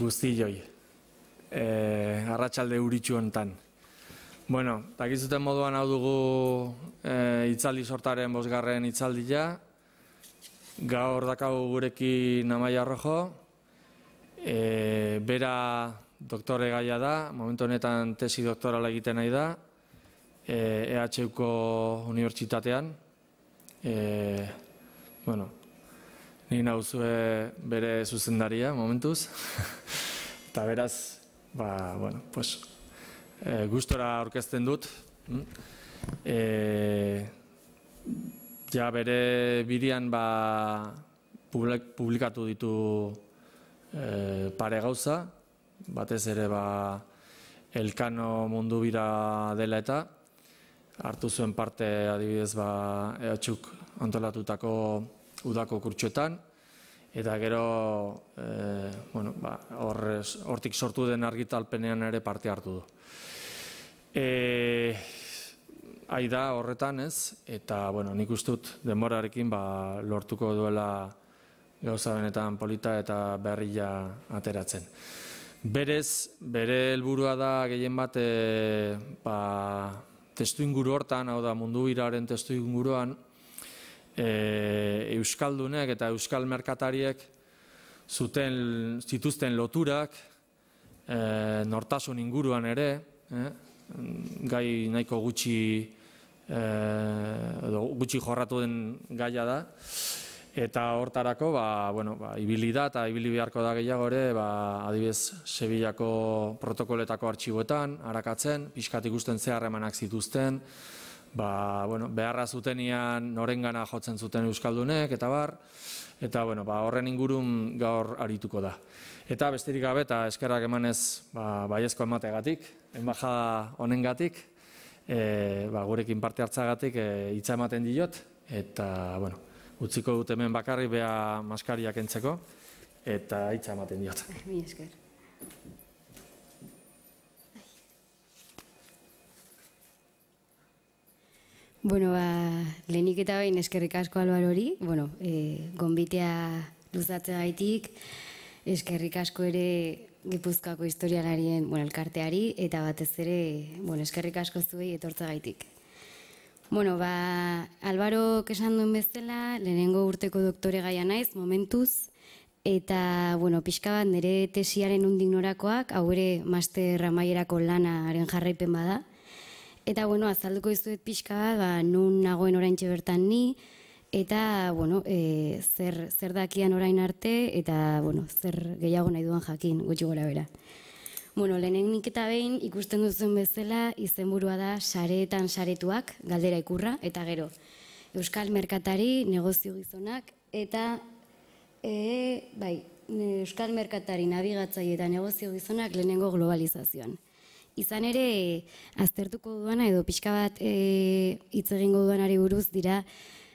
guztioi, arratsalde euritsu hontan. Bueno, dakizuten moduan hau dugu hitzaldi sortaren 5. hitzaldia. Gaur dakagu gurekin Amaia Rojo. Bera doktore gaia da, momentu honetan tesi doktorala egiten nahi da, EHUko unibertsitatean. Bueno, ni nauzue bere zuzendaria momentuz. Eta beraz, bueno, pues, gustora aurkezten dut. Ja bere bidean publikatu ditu pare gauza, batez ere Elkano mundu bira dela eta hartu zuen parte adibidez EHUk antolatutako udako kurtsuetan, eta gero hortik sortu den argitalpenean ere parte hartu du. Aida horretan ez, eta nik uste dut denborarekin lortuko duela gauza benetan polita eta berria ateratzen. Berez, bere helburua da gehien bat testu inguru hortan, hau da mundu biraren testu inguruan, euskaldunek eta euskal merkatariek zituzten loturak, nortasun inguruan ere, gai nahiko gutxi jorratu den gaia da, eta hortarako ibili da eta ibili beharko da gehiago ere, adibidez Sevillako protokoletako artxiboetan arakatzen, pixkat ikusten ze harremanak zituzten, beharra zutenian norengana jotzen zuten euskaldunek eta eta horren ingurun gaur arituko da. Eta besterik gabe eta eskerrak emanez baiezko emategatik, enbajada honengatik, gurekin parte hartzagatik hitza ematen diot, eta utziko dut hemen bakarrik bea maskariak kentzeko, eta hitza ematen diot. Mi esker. Lehenik eta behin eskerrik asko Alvarori, gonbitea luzatzeagaitik, eskerrik asko ere Gipuzkoako historialarien elkarteari, eta batez ere eskerrik asko zuei etortzeagaitik. Alvarok esan duen bezala, lehenengo urteko doktore gaia naiz, momentuz, eta pixka bat nire tesiaren nondik norakoak, hau ere master amaierako lanaren jarraipen bada. Eta azalduko dizuet pixka bat, nun nagoen oraintxe bertan ni, eta zer dakian orain arte, eta zer gehiago nahi duan jakin, gutxi gora bera. Lehenik eta behin ikusten duzen bezala izenburua da sareetan saretuak, galdera ikurra, eta gero Euskal Merkatari, negozio gizonak, eta Euskal Merkatari, nabigatzaile eta negozio gizonak lehenengo globalizazioan. Izan ere, aztertuko duana edo pixka bat hitz egingo duanari buruz dira,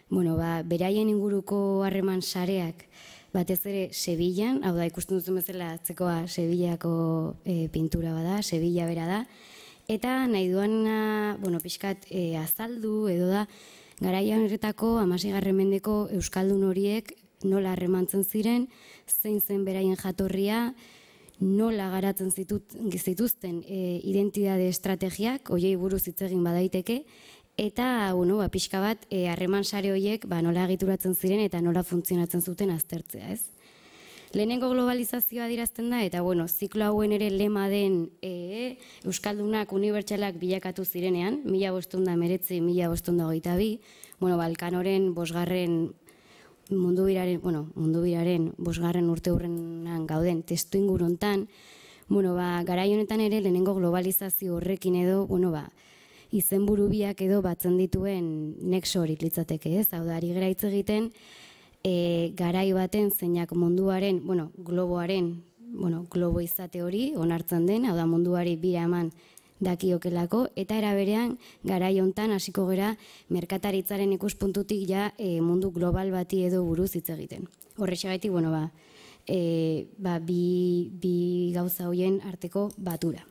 beraien inguruko harreman sareak, batez ere Sevillan, hau da ikusten duzen bezala atzekoa Sevillako pintura bada, Sevilla bera da, eta nahi duana pixkat azaldu edo da garaian horretako 16. mendeko euskaldun horiek nola harremantzen ziren, zein zen beraien jatorria, nola garatzen zituzten identitate estrategiak, horiei buruz hitz egin badaiteke, eta pixka bat harreman sare horiek nola egituratzen ziren eta nola funtzionatzen zuten aztertzea, ez? Lehenengo globalizazioa adierazten da, eta ziklo hauen ere lema den euskaldunak unibertsalak bilakatu zirenean, 1519-1522, Elkanoren 5. mundu biraren 5. urte hurrenan gauden testu inguruntan, garai honetan ere lehenengo globalizazio horrekin edo, izenburu biak edo batzen dituen nexo horik litzateke, ez? Hau da, ari gara hitz egiten, garai baten zeinak munduaren, globoaren, globo izate hori onartzen den, hau da, munduari bira eman dakiokelako, eta era berean garai hontan hasiko gera merkataritzaren ikuspuntutik mundu global bati edo buruz hitz egiten. Horrexegatik, bi gauza hoien arteko batura.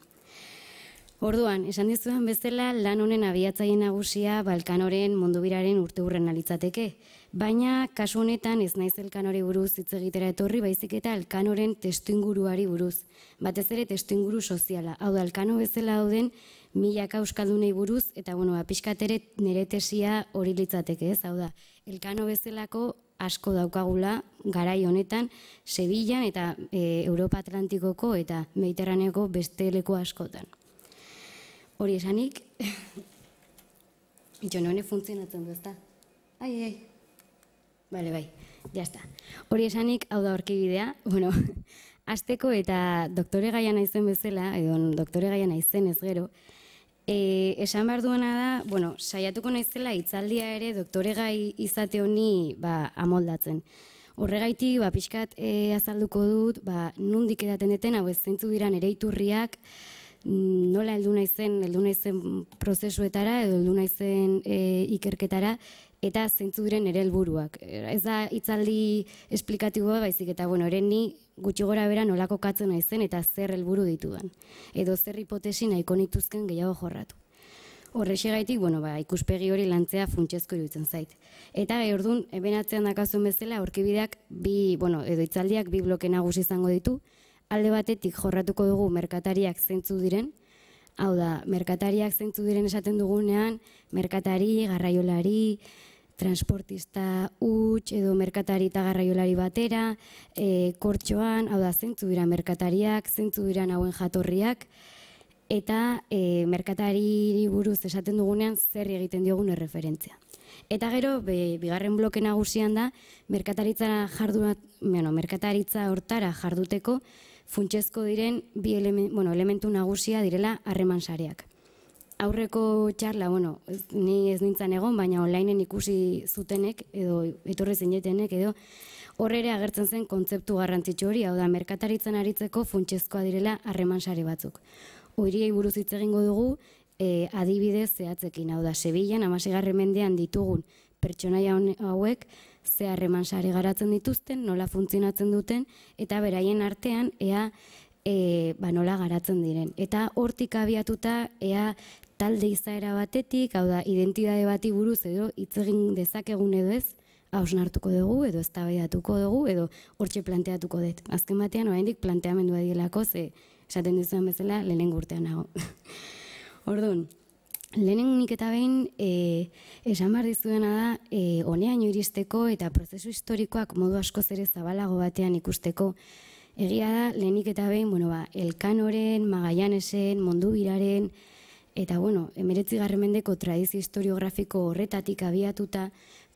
Orduan, esan dizudan bezala, lan honen abiatzaile nagusia Elkanoren mundubiraren urteurrena litzateke. Baina, kasu honetan ez naiz Elkanori buruz hitz egitera etorri, baizik eta Elkanoren testuinguruari buruz. Batez ere testuinguru soziala. Hau da, Elkano bezala dauden milaka euskaldunei buruz, eta pixkat ere nire tesia hori litzateke, ez? Hau da, Elkano bezalako asko daukagula garai honetan Sevillan eta Europa Atlantikoko eta Mediterraneoko beste leku askotan. Hori esanik, none funtzionatzen du, ezta? Ai. Bale, bai, jazta. Hori esanik, hau da aurkibidea, hasteko eta doktore gaia naizen bezala, edo doktore gaia naizen ez gero, esan behar duena da, saiatuko naizela hitzaldia ere doktore gai izate honi amoldatzen. Horregaitik, pixkat azalduko dut, nondik edaten deten, hau ez zeintzu dira nire iturriak, nola heldu naizen prozesuetara edo heldu naizen ikerketara eta zeintzu diren ere helburuak. Ez da hitzaldi esplikatiboa baizik eta eren ni gutxi gora bera nolako katzen naizen eta zer helburu ditudan. Edo zer hipotesi nahiko nituzken gehiago jorratu. Horrexegaitik, ikuspegi hori lantzea funtsezko iruditzen zait. Eta orduan, hemen atzean dakazuen bezala, aurkibideak edo hitzaldiak bi bloke nagusi izango ditu. Alde batetik jorratuko dugu merkatariak zeintzu diren, hau da, merkatariak zeintzu diren esaten dugunean, merkatari, garraiolari, transportista huts edo merkatari eta garraiolari batera, kortxoan, hau da, zeintzu dira merkatariak, zeintzu dira hauen jatorriak, eta merkatari buruz esaten dugunean zer egiten diogun erreferentzia. Eta gero, bigarren bloke nagusian da, merkataritza hortara jarduteko funtsezko diren bi elementu nagusia direla harreman sareak. Aurreko txarla, ni ez nintzen egon, baina onlineen ikusi zutenek, edo etorri zinetenek, edo horre ere agertzen zen kontzeptu garrantzitsu hori, hau da, merkataritzan aritzeko funtsezkoa direla harreman sare batzuk. Horiei buruz hitz egingo dugu, adibidez zehatzekin, hau da, Sevillan, 16. mendean ditugun pertsonaia hauek, ze harreman sare garatzen dituzten, nola funtzionatzen duten, eta beraien artean, nola garatzen diren. Eta hortik abiatuta, talde izaera batetik, hau da, identitate bati buruz edo hitz egin dezakegun edo ez, hausnartuko dugu, edo eztabaidatuko dugu, edo hortxe planteatuko dut. Azken batean, oraindik planteamendua dielako, ze esaten dizuan bezala, lehenengo urtean nago. Orduan, lehenik eta behin, esan behar dizuena da, honeaino iristeko eta prozesu historikoak modu askoz ere zabalago batean ikusteko. Egia da, lehenik eta behin, Elkanoren, Magallanesen, Mondubiraren, eta 19. mendeko tradizio historiografiko horretatik abiatuta,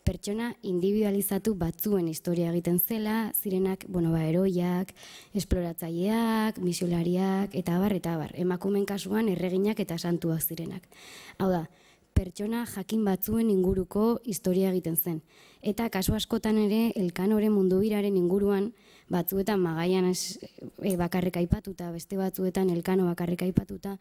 pertsona individualizatu batzuen historia egiten zela, zirenak, heroiak, esploratzaileak, misiolariak, eta abar, emakumeen kasuan erreginak eta santuak zirenak. Hau da, pertsona jakin batzuen inguruko historia egiten zen. Eta kasu askotan ere, Elkanoren mundubiraren inguruan, batzuetan Magallanes bakarrik aipatuta, beste batzuetan Elkano bakarrik aipatuta,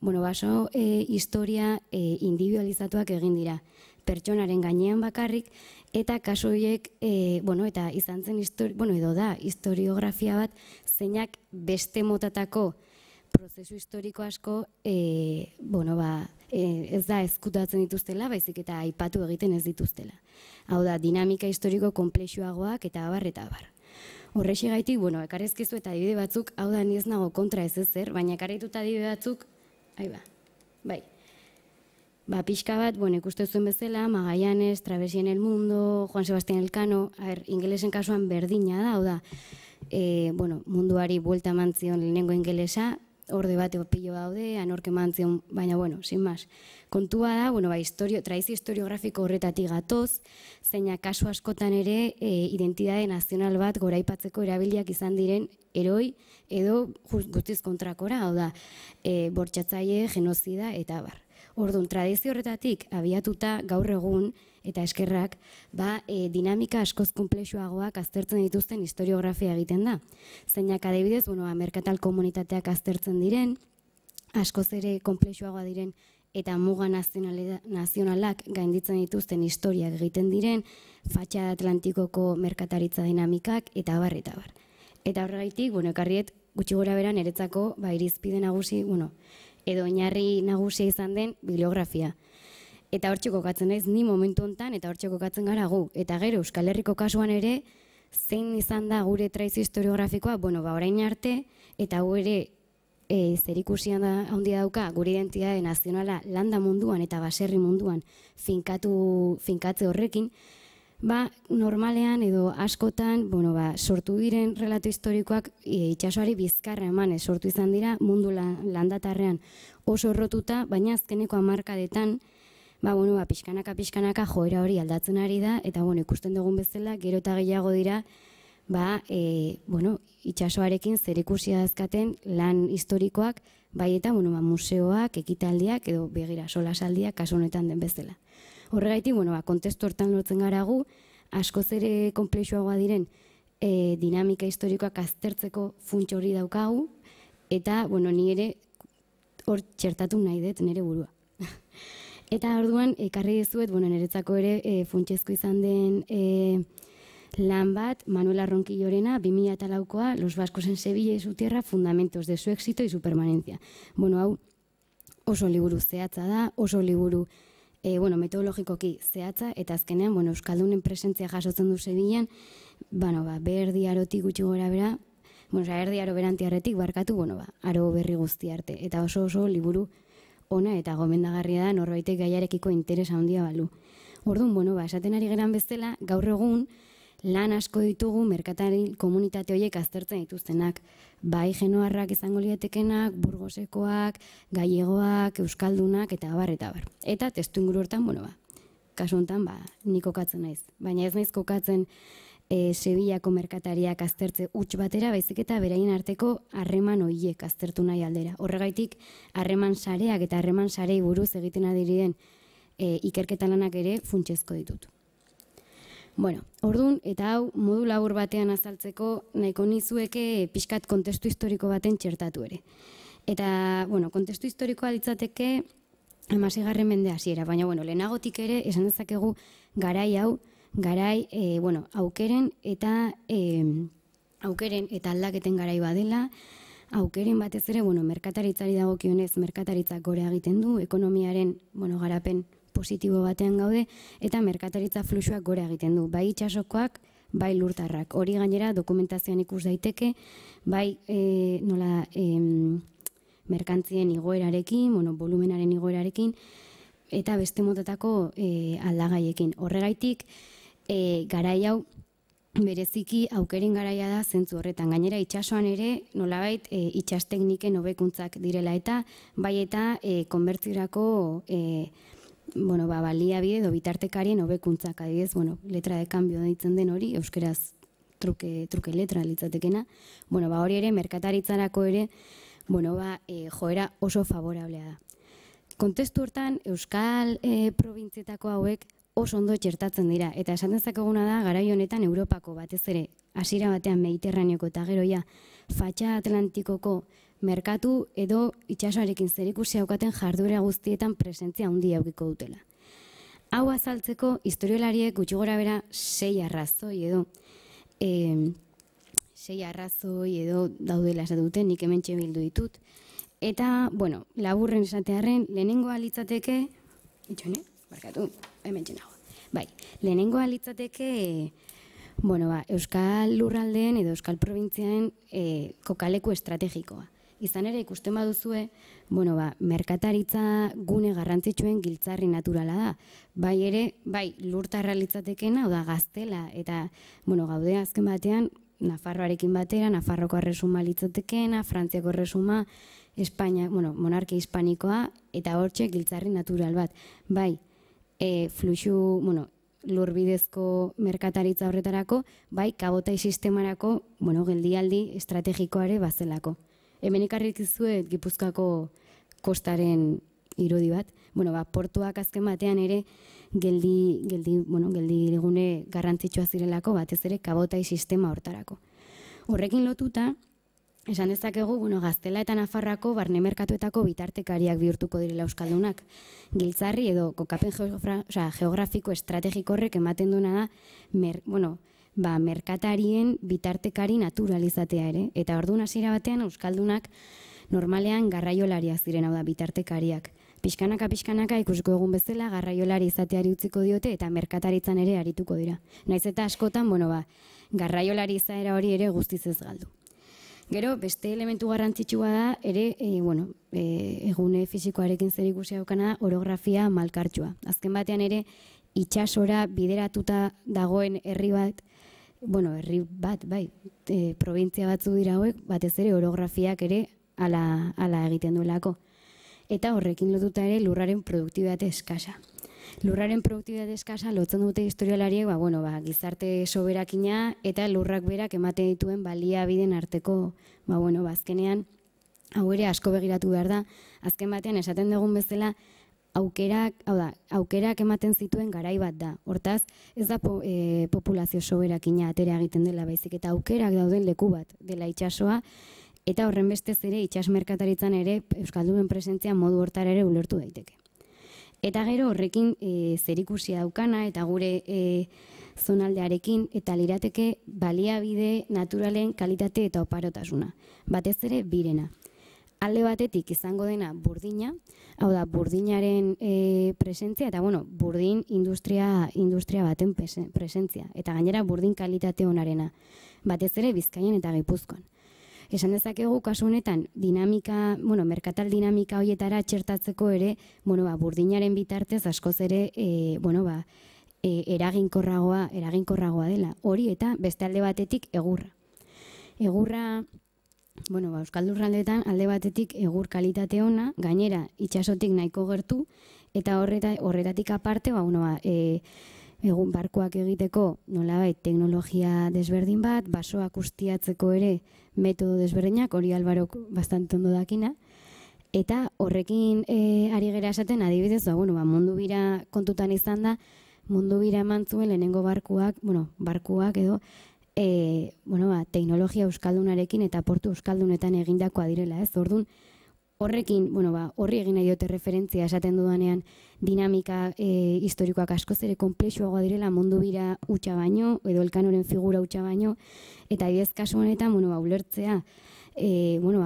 baso historia individualizatuak egin dira. Pertsonaren gainean bakarrik, eta kasu horiek, eta izan zen, edo da, historiografia bat, zeinak beste motatako prozesu historiko asko, ez da ezkutatzen dituztela, baizik eta aipatu egiten ez dituztela. Hau da, dinamika historiko konplexuagoak eta abar. Horrexegaitik, ekarrezkizu eta adibide batzuk, hau da, ni ez nago kontra ez ezer, baina ekarrituta adibide batzuk, bai. Pixka bat, ikuste zuen bezala, Magallanes, Travesía en el Mundo, Juan Sebastián Elcano, ingelesen kasuan berdina da, hau da, munduari buelta mantzion lehenengo ingelesa, orde bate pilo daude, anorke mantzion, baina, sin más. Kontua da, tradizio historiografiko horretatik gatoz, zeina kasu askotan ere identitate nazional bat goraipatzeko erabiliak izan diren heroi edo guztiz kontrakora, hau da, bortxatzaile, genozida eta abar. Orduan, tradizio horretatik abiatuta gaur egun eta eskerrak, dinamika askoz konplexuagoak aztertzen dituzten historiografia egiten da. Zeinak adibidez, merkatal komunitateak aztertzen diren, askoz ere konplexuagoa diren eta muga nazionalak gainditzen dituzten historiak egiten diren, fatxada Atlantikoko merkataritza dinamikak eta abar. Eta horregaitik, ekarriet gutxi gora bera niretzako irizpide nagusi, edo oinarri nagusia izan den bibliografia. Eta hortxe kokatzen naiz ni momentu hontan eta hortxe kokatzen gara gu. Eta gero Euskal Herriko kasuan ere, zein izan da gure traizio historiografikoa, orain arte, eta gu ere zerikusian handia dauka gure identitate nazionala landa munduan eta baserri munduan finkatze horrekin, normalean edo askotan, sortu diren relato historikoak itsasoari bizkarra emanez sortu izan dira mundu landatarrean oso errotuta, baina azkeneko hamarkadetan pixkanaka joera hori aldatzen ari da, eta ikusten dugun bezala, gero eta gehiago dira, itsasoarekin zerikusia dazkaten lan historikoak, bai eta museoak, ekitaldiak, edo begira solasaldiak kasu honetan den bezala. Horregaitik, kontestu hortan lortzen gara gu, askoz ere konplexuagoa diren dinamika historikoak aztertzeko funts hori daukagu, eta, ni ere hor txertatu nahi dut nire burua. Eta orduan, ekarri dizuet, niretzako ere funtsezko izan den lan bat, Manuel Arronkillorena, 2004koa, Los vascos en Sevilla y su tierra, fundamentos de su éxito y su permanencia. Hau oso liburu zehatza da, oso liburu metodologikoki zehatza, eta azkenean, Euskaldunen presentzia jasotzen du Sevillan, Erdi Arotik gutxi gora bera, Erdi Aro berantiarretik barkatu, aro berri guzti arte. Eta oso liburu ona eta gomendagarria da norbaitek gaiarekiko interesa handia balu. Orduan, esaten ari geran bezala, gaur egun lan asko ditugu merkatari komunitate horiek aztertzen dituztenak. Bai genoarrak izango liatekenak, burgosekoak, gallegoak, euskaldunak, eta abar, eta abar. Eta testu inguru hortan, kasu honetan, ni kokatzen naiz. Baina ez naiz kokatzen Sevillako merkatariak aztertze huts batera, baizik eta beraien arteko harreman horiek aztertu nahi aldera. Horregaitik, harreman sareak eta harreman sarei buruz egiten adiren ikerketa lanak ere funtsezko ditut. Orduan, eta hau modu labur batean azaltzeko nahiko nizueke pixkat kontestu historiko baten txertatu ere. Eta, kontestu historikoa litzateke 16. mende hasiera, baina, lehenagotik ere esan dezakegu garai hau, aukeren eta aldaketen garai badela, aukeren batez ere, merkataritzari dagokionez merkataritzak gora egiten du, ekonomiaren, garapen positibo batean gaude, eta merkataritza fluxuak gora egiten du, bai itsasokoak, bai lurtarrak. Hori gainera dokumentazioan ikus daiteke, bai merkantzien igoerarekin, volumenaren igoerarekin, eta beste motatako aldagaiekin. Horregaitik, garai hau bereziki aukeren garaia da zentzu horretan. Gainera itsasoan ere nolabait itsastekniken hobekuntzak direla eta bai eta konbertsiorako baliabide edo bitartekarien hobekuntzak, adibidez, letra de cambio deitzen den hori, euskeraz truke letra litzatekena, hori ere merkataritzarako ere joera oso favorablea da. Kontestu hortan Euskal probintzietako hauek oso ondo txertatzen dira, eta esan dezakeguna da garai honetan Europako batez ere hasiera batean Mediterraneoko eta geroia fatxa Atlantikoko merkatu edo itsasoarekin zerikusia daukaten jarduera guztietan presentzia handia edukiko dutela. Hau azaltzeko historiolariek gutxi gorabehera 6 arrazoi edo daudela esate dute, nik hementxe bildu ditut. Eta, laburren esatearren, lehenengoa litzateke, lehenengoa litzateke, Euskal Lurraldeen edo Euskal Probintziaen kokaleku estrategikoa. Izan ere ikusten baduzue, merkataritza gune garrantzitsuen giltzarri naturala da. Bai lurtarra litzatekena, oda Gaztela, eta gaude azken batean, Nafarroarekin batera, Nafarroko erresuma litzatekena, Frantziako erresuma, Espainia, monarkia hispanikoa, eta hortxe giltzarri natural bat. Bai, fluxu, lurbidezko merkataritza horretarako, bai, kabotai sistemarako, geldialdi estrategikoare bazelako. Hemen ikarrik izuet Gipuzkoako kostaren irudi bat. Portuak azken batean ere geldigune garrantzitsua zirelako, batez ere kabotai sistema hortarako. Horrekin lotuta, esan dezakegu, Gaztela eta Nafarroako barne merkatuetako bitartekariak bihurtuko direla euskaldunak. Giltzarri edo kokapen geografiko estrategiko horrek ematen duena da, merkatarien bitartekari naturalizatea ere. Eta orduan hasiera batean euskaldunak normalean garraiolariak ziren, hau da, bitartekariak. Pixkanaka ikusiko egun bezala garraiolari izateari utziko diote eta merkataritzan ere arituko dira. Naiz eta askotan, garraiolari izaera hori ere guztiz ez galdu. Gero, beste elementu garrantzitsua da, ere, egune fisikoarekin zerikusia daukana orografia malkartsua. Azken batean ere, itsasora bideratuta dagoen herri bat, bai, provintzia batzu dira hauek, batez ere orografiak ere ala egiten duelako. Eta horrekin lotuta ere lurraren produktibitate eskasa. Lurraren produktibitate eskasa lotzen dute historialariek, gizarte soberakina eta lurrak berak ematen dituen baliabideen arteko, azkenean, hau ere asko begiratu behar da, azken batean esaten dugun bezala, aukerak ematen zituen garai bat da. Hortaz, ez da populazio soberakina atera egiten dela baizik, eta aukerak dauden leku bat dela itsasoa, eta horren bestez ere itsas merkataritzan ere euskaldunen presentzia modu hortara ere ulertu daiteke. Eta gero horrekin zerikusia daukana eta gure zonaldearekin eta lirateke baliabide naturalen kalitate eta oparotasuna. Batez ere birena. Alde batetik izango dena burdina, hau da burdinaren presentzia eta burdin industria baten presentzia. Eta gainera burdin kalitate onarena. Batez ere Bizkaian eta Gipuzkoan. Esan dezakegu kasu honetan dinamika, merkatal dinamika horietara txertatzeko ere, burdinaren bitartez askoz ere, eraginkorragoa dela. Hori eta beste alde batetik egurra. Egurra, Euskal Lurraldeetan alde batetik egur kalitate ona, gainera itsasotik nahiko gertu, eta horretatik aparte, egun barkuak egiteko nolabait teknologia desberdin bat, basoak ustiatzeko ere metodo desberdinak, hori Albarok bastante ondo dakina, eta horrekin ari gera esaten adibidez, mundu bira kontutan izan da, mundu bira eman zuen lehenengo barkuak edo, teknologia euskaldunarekin eta portu euskaldunetan egindakoa direla, ez? Orduan, horrekin, horri egin nahi diote referentzia esaten dudanean dinamika historikoak askoz ere konplexuagoa direla mundu bira hutsa baino, edo Elkanoren figura hutsa baino, eta adibidez kasu honetan, ulertzea,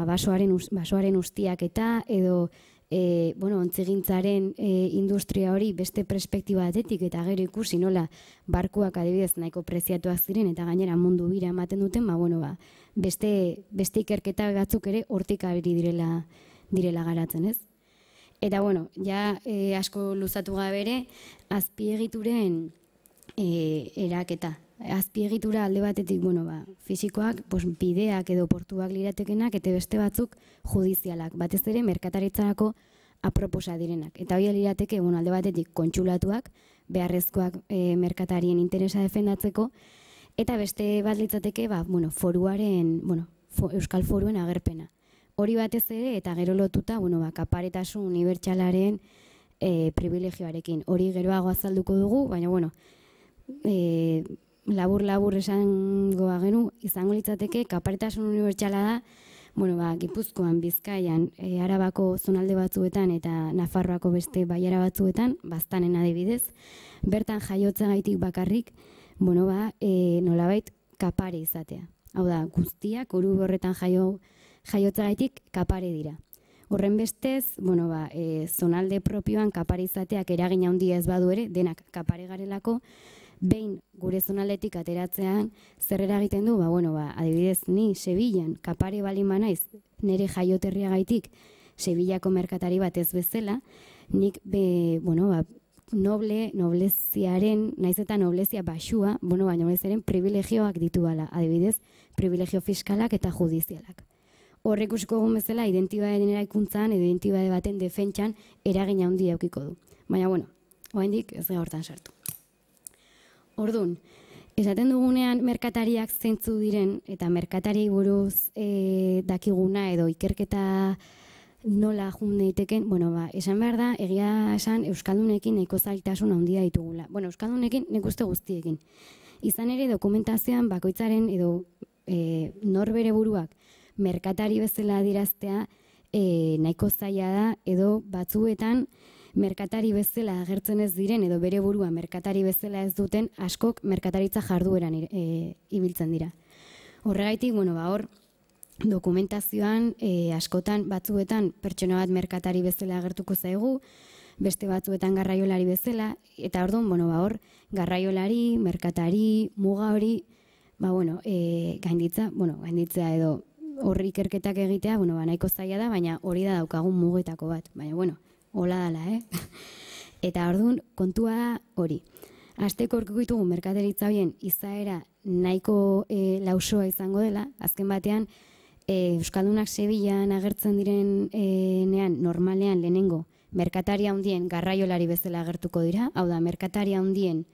basoaren ustiak eta, edo, ontzigintzaren industria hori beste perspektiba batetik, eta gero ikusi nola barkuak adibidez nahiko preziatuak ziren, eta gainera mundu bira ematen duten, beste ikerketa batzuk ere hortik abiri direla garatzen, ez? Eta, asko luzatu gabe ere, azpiegituren eraketa. Azpiegitura alde batetik, fisikoak, bideak edo portuak liratekenak, eta beste batzuk judizialak, batez ere merkataritzarako aproposa direnak. Eta hori lirateke, alde batetik kontsulatuak, beharrezkoak merkatarien interesa defendatzeko, eta beste bat litzateke, Euskal Foruen agerpena. Hori batez ere, eta gero lotuta, kaparetasun unibertsalaren privilegioarekin. Hori geroago azalduko dugu, baina, labur esango bagenu, izango litzateke, kaparetasun unibertsala da, Gipuzkoan, Bizkaian, Arabako zonalde batzuetan eta Nafarroako beste baiara batzuetan, Baztanen adibidez, bertan jaiotzagaitik bakarrik, nolabait kapare izatea. Hau da, guztiak, oru horretan jaiotzagaitik kapare dira. Horren bestez, zonalde propioan kapare izateak eragin handia ez badu ere, denak kapare garelako, behin gure zonaldetik ateratzean zer eragiten du, adibidez ni Sevillan kapare baldin banaiz nire jaioterriagaitik Sevillako merkatari bat ez bezala, nik nobleziaren, naiz eta noblezia baxua, baina nobleziaren privilegioak ditu bala, adibidez, privilegio fiskalak eta judizialak. Horrek ikusiko egun bezala, identitatearen eraikuntzan edo identitate baten defentsan eragina handia edukiko du. Baina, oraindik ez da hortan sartu. Orduan, esaten dugunean merkatariak zeintzu diren eta merkatari buruz dakiguna edo ikerketa nola jun daiteken, esan behar da, egia esan Euskaldunekin nahiko zailtasun handia ditugula. Euskaldunekin nik uste guztiekin. Izan ere dokumentazioan bakoitzaren edo norbere buruak merkatari bezala adieraztea nahiko zaila da edo batzuetan merkatari bezala agertzen ez diren edo bere burua merkatari bezala ez duten askok merkataritza jardueran ibiltzen dira. Horregaitik, hor dokumentazioan askotan batzuetan pertsona bat merkatari bezala agertuko zaigu, beste batzuetan garraiolari bezala, eta orduan, hor, garraiolari, merkatari, muga hori, gainditzea edo horri ikerketak egitea, nahiko zaila da, baina hori da daukagun mugetako bat. Baina, hola dala, Eta orduan, kontua da hori. Hasteko aurkiko ditugu merkataritza horien izaera nahiko lausoa izango dela, azken batean, Euskaldunak Sevillan agertzen direnean, normalean lehenengo, merkatari handien garraiolari bezala agertuko dira, hau da, merkatari handien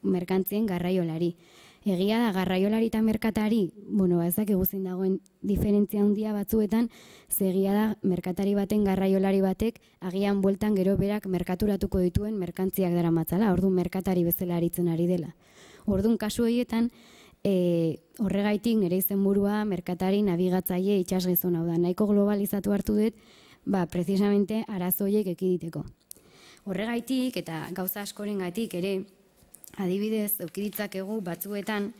merkantzien garraiolari. Egia da, garraiolari eta merkatari, ez dakigu zein dagoen diferentzia handia batzuetan, egia da, merkatari baten garraiolari batek, agian bueltan gero berak merkaturatuko dituen merkantziak daramatzala, orduan merkatari bezala aritzen ari dela. Orduan kasu horietan, horregaitik nire izenburua merkatari nabigatzaile itsasgizon, hau da, nahiko globalizatu hartu dut, precisamente arazo horiek ekiditeko. Horregaitik eta gauza askorengatik ere, adibidez, eukiditzakegu batzuetan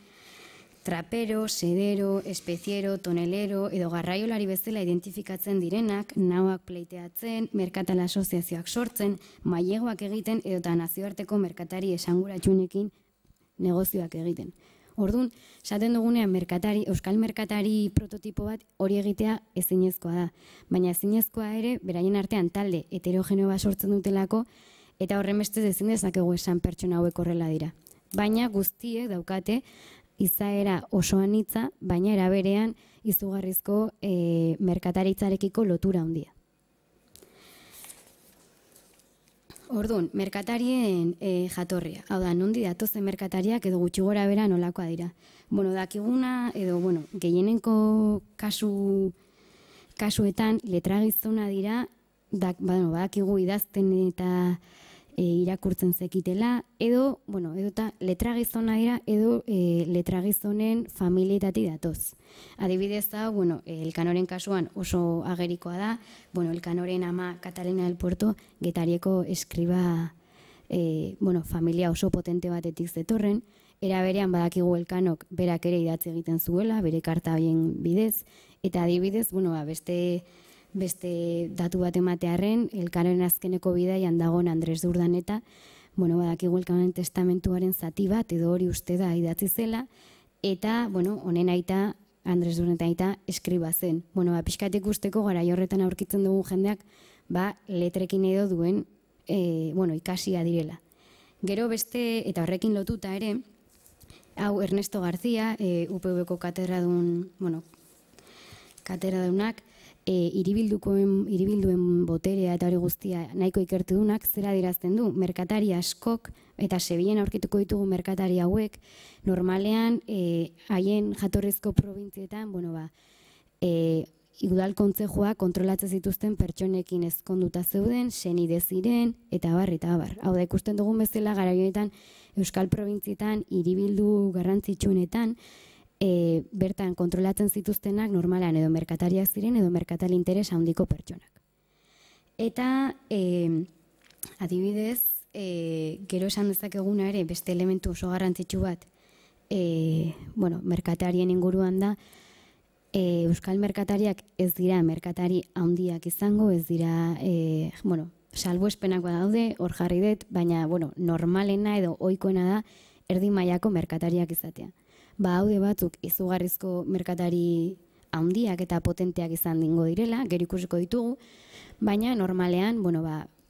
trapero, sedero, espeziero, tonelero edo garraiolari bezala identifikatzen direnak, nahoak pleiteatzen, merkatal asoziazioak sortzen, mailegoak egiten edota nazioarteko merkatari esanguratsunekin negozioak egiten. Orduan, esaten dugunean euskal merkatari prototipo bat hori egitea ezinezkoa da. Baina ezinezkoa ere, beraien artean talde heterogeno bat sortzen dutelako, eta horren bestez ezin dezakegu esan pertsona hauek horrela dira. Baina guztiek daukate izaera oso anitza, baina eraberean izugarrizko merkataritzarekiko lotura handia. Orduan, merkatarien jatorria. Hau da, nondi datozen merkatariak edo gutxi gora bera nolakoa dira. Dakiguna edo, gehienenko kasuetan letragizona dira, badakigu idazten eta irakurtzen zekitela, edo letragizona dira, edo letragizonen familietati datoz. Adibidez da, Elkanoren kasuan oso agerikoa da, Elkanoren ama Catalina del Puerto, Getarieko eskriba familia oso potente batetik zetorren, era berean badakigu Elkanok berak ere idatzi egiten zuela, bere karta horien bidez, eta adibidez, beste datu bat ematearren, Elkanoren azkeneko bidaian dagoen Andres de Urdaneta, badakigu Elkanoren testamentuaren zati bat, edo hori uste da idatzi zela, eta, honen aita, Andres de Urdaneta aita eskriba zen. Pixkatik usteko garai horretan aurkitzen dugun jendeak, letrekin edo duen, ikasia direla. Gero beste, eta horrekin lotuta ere, hau Ernesto García, UPV-ko katedradunak, hiribilduen boterea eta hori guztia nahiko ikertu dunak, zera dirazten du, merkatari askok, eta Sevillan aurkituko ditugu merkatari hauek, normalean, haien jatorrizko probintzietan, udal kontzejoa kontrolatzen zituzten pertsonekin ezkonduta zeuden, senide ziren, eta bar. Hau da, ikusten dugun bezala, garaionetan Euskal Probintzietan, hiribildu garrantzitsuenetan, bertan kontrolatzen zituztenak normalean edo merkatariak ziren edo merkatal interes handiko pertsonak. Eta adibidez, gero esan dezakeguna ere beste elementu oso garrantzitsu bat merkatarien inguruan da, Euskal merkatariak ez dira merkatari handiak izango, ez dira, salbuespenak badaude, hor jarri dut, baina normalena edo ohikoena da erdi mailako merkatariak izatea. Haude batzuk izugarrizko merkatari handiak eta potenteak izan dingo direla, gero ikusiko ditugu, baina normalean,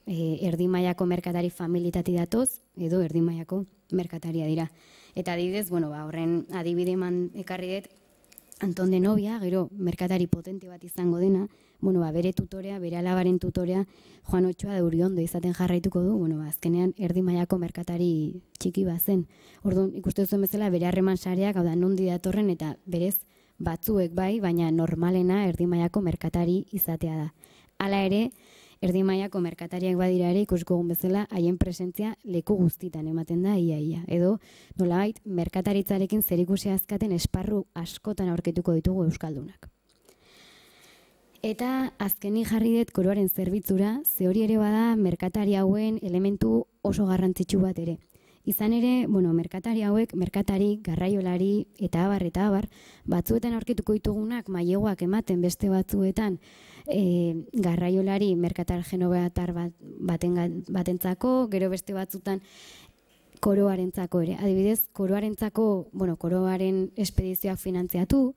erdi mailako merkatari familietati datoz, edo erdi mailako merkataria dira. Eta adibidez, horren adibide eman ekarri dut, Anton de Novia, gero merkatari potente bat izango dena, bere tutorea, bere alabaren tutorea, Juan Otxoa de Uriondo izaten jarraituko du, azkenean erdi mailako merkatari txiki bat zen. Orduan, ikusten zuen bezala, bere harreman sareak, hau da, nondi datorren eta berez batzuek bai, baina normalena erdi mailako merkatari izatea da. Hala ere, erdi mailako merkatariak badira ere ikusko egun bezala haien presentzia leku guztitan ematen da ia. Edo nolabait merkataritzarekin zerikusi azkaten esparru askotan aurkituko ditugu euskaldunak. Eta azkenik jarri dut koroaren zerbitzura, ze hori ere bada merkatari hauen elementu oso garrantzitsu bat ere. Izan ere, merkatari hauek, merkatari, garraiolari eta abar, batzuetan aurkituko ditugunak maileguak ematen, beste batzuetan garraiolari merkatar genobeatar batentzako, gero beste batzutan koroarentzako ere. Adibidez, koroarentzako, koroaren espedizioak finantziatu,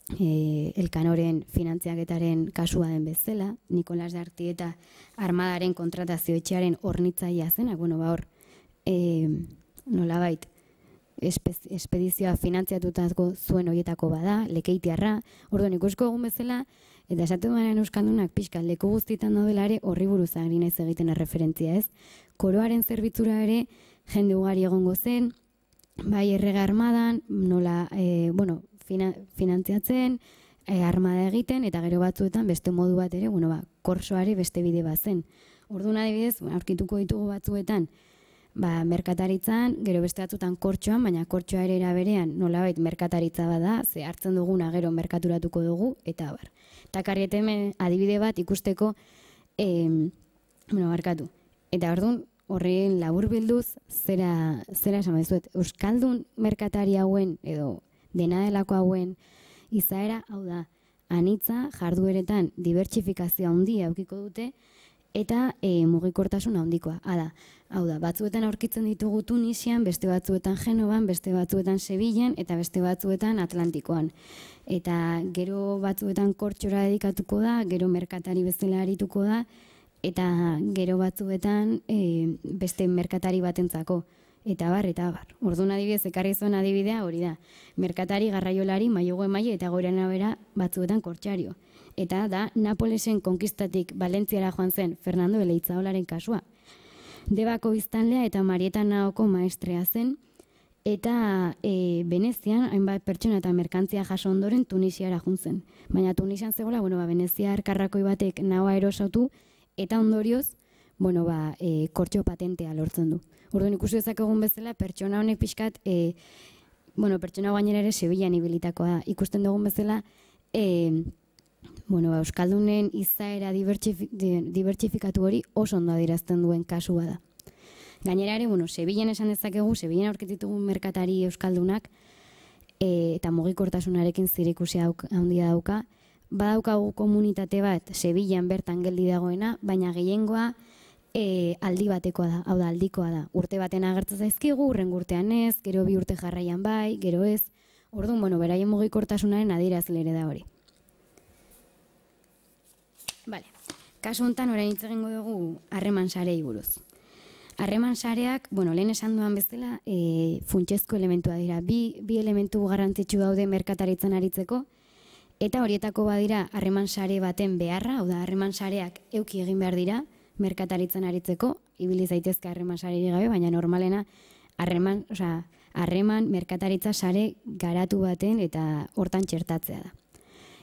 Elkanoren finantziaketaren kasua den bezala, Nikolas de Artieta armadaren kontratazio etxearen hornitzailea zenak, hor, nolabait, espedizioa finantziatutako zuen horietako bada, Lekeitiarra, orduan ikusko egun bezala, eta esatu baren euskaldunak pixka leku guztietan daudelare horri buruz ari naiz egiten erreferentzia, ez? Koroaren zerbitzura ere jende ugari egongo zen, bai errege armadan, nola, finantziatzen, armada egiten, eta gero batzuetan beste modu bat ere, korsoare beste bide bat zen. Orduan adibidez, aurkituko ditugu batzuetan, merkataritzan, gero beste batzuetan kortxoan, baina kortxoa ere eraberean nolabait merkataritza bada, ze hartzen duguna gero merkaturatuko dugu, eta abar. Eta karrieten adibide bat ikusteko, barkatu. Eta orduan, horren labur bilduz, zera esan bezuet, euskaldun merkatari hauen, edo dena delako hauen izaera, hau da, anitza jardueretan dibertsifikazioa handia aukiko dute, eta mugikortasun handikoa. Hau da, batzuetan aurkitzen ditugu Tunisian, beste batzuetan Genovan, beste batzuetan Sevillan, eta beste batzuetan Atlantikoan. Eta gero batzuetan kortxora dedikatuko da, gero merkatari bezala arituko da, eta gero batzuetan beste merkatari batentzako. Eta abar. Orduan adibidez, ekarri zuen adibidea hori da. Merkatari, garraiolari, mailegu emaile eta goiran abera batzuetan kortxario. Eta da, Napolesen konkistatik Valentziara joan zen Fernando de Leitzaolaren kasua. Debako biztanlea eta Marieta Naoko maestrea zen, eta Venezian, hainbat pertsona eta merkantzia jaso ondoren Tunisiara joan zen. Baina Tunisian zegoela, Venezia erkarrakoi batek Naoa erosatu, eta ondorioz, kortxo patentea lortzen du. Orduan ikusi dezakegun bezala, pertsona honek pixkat, pertsona gainera ere Sevillan ibilitakoa da. Ikusten dugun bezala, euskaldunen izaera dibertsifikatu hori oso ondo adierazten duen kasua da. Gainera ere, Sevillan esan dezakegu, Sevillan aurkititugun merkatari euskaldunak, eta mugikortasunarekin zerikusia handia dauka, badaukagu komunitate bat Sevillan bertan geldi dagoena, baina gehiengoa aldi batekoa da, hau da, aldikoa da. Urte baten agertzen zaizkigu, urrengo urtean ez, gero 2 urte jarraian bai, gero ez. Orduan, beraien mugikortasunaren adierazle ere da hori. Kasu honetan, orain hitz egingo dugu harreman sarei buruz. Harreman sareak, lehen esan duan bezala, funtsezko elementua dira. Bi elementu garrantzitsu daude merkataritzan aritzeko, eta horietako badira harreman sare baten beharra, hau da, harreman sareak euki egin behar dira, merkataritzan aritzeko, ibili zaitezke harreman sarerik gabe, baina normalena harreman merkataritza sare garatu baten eta hortan txertatzea da.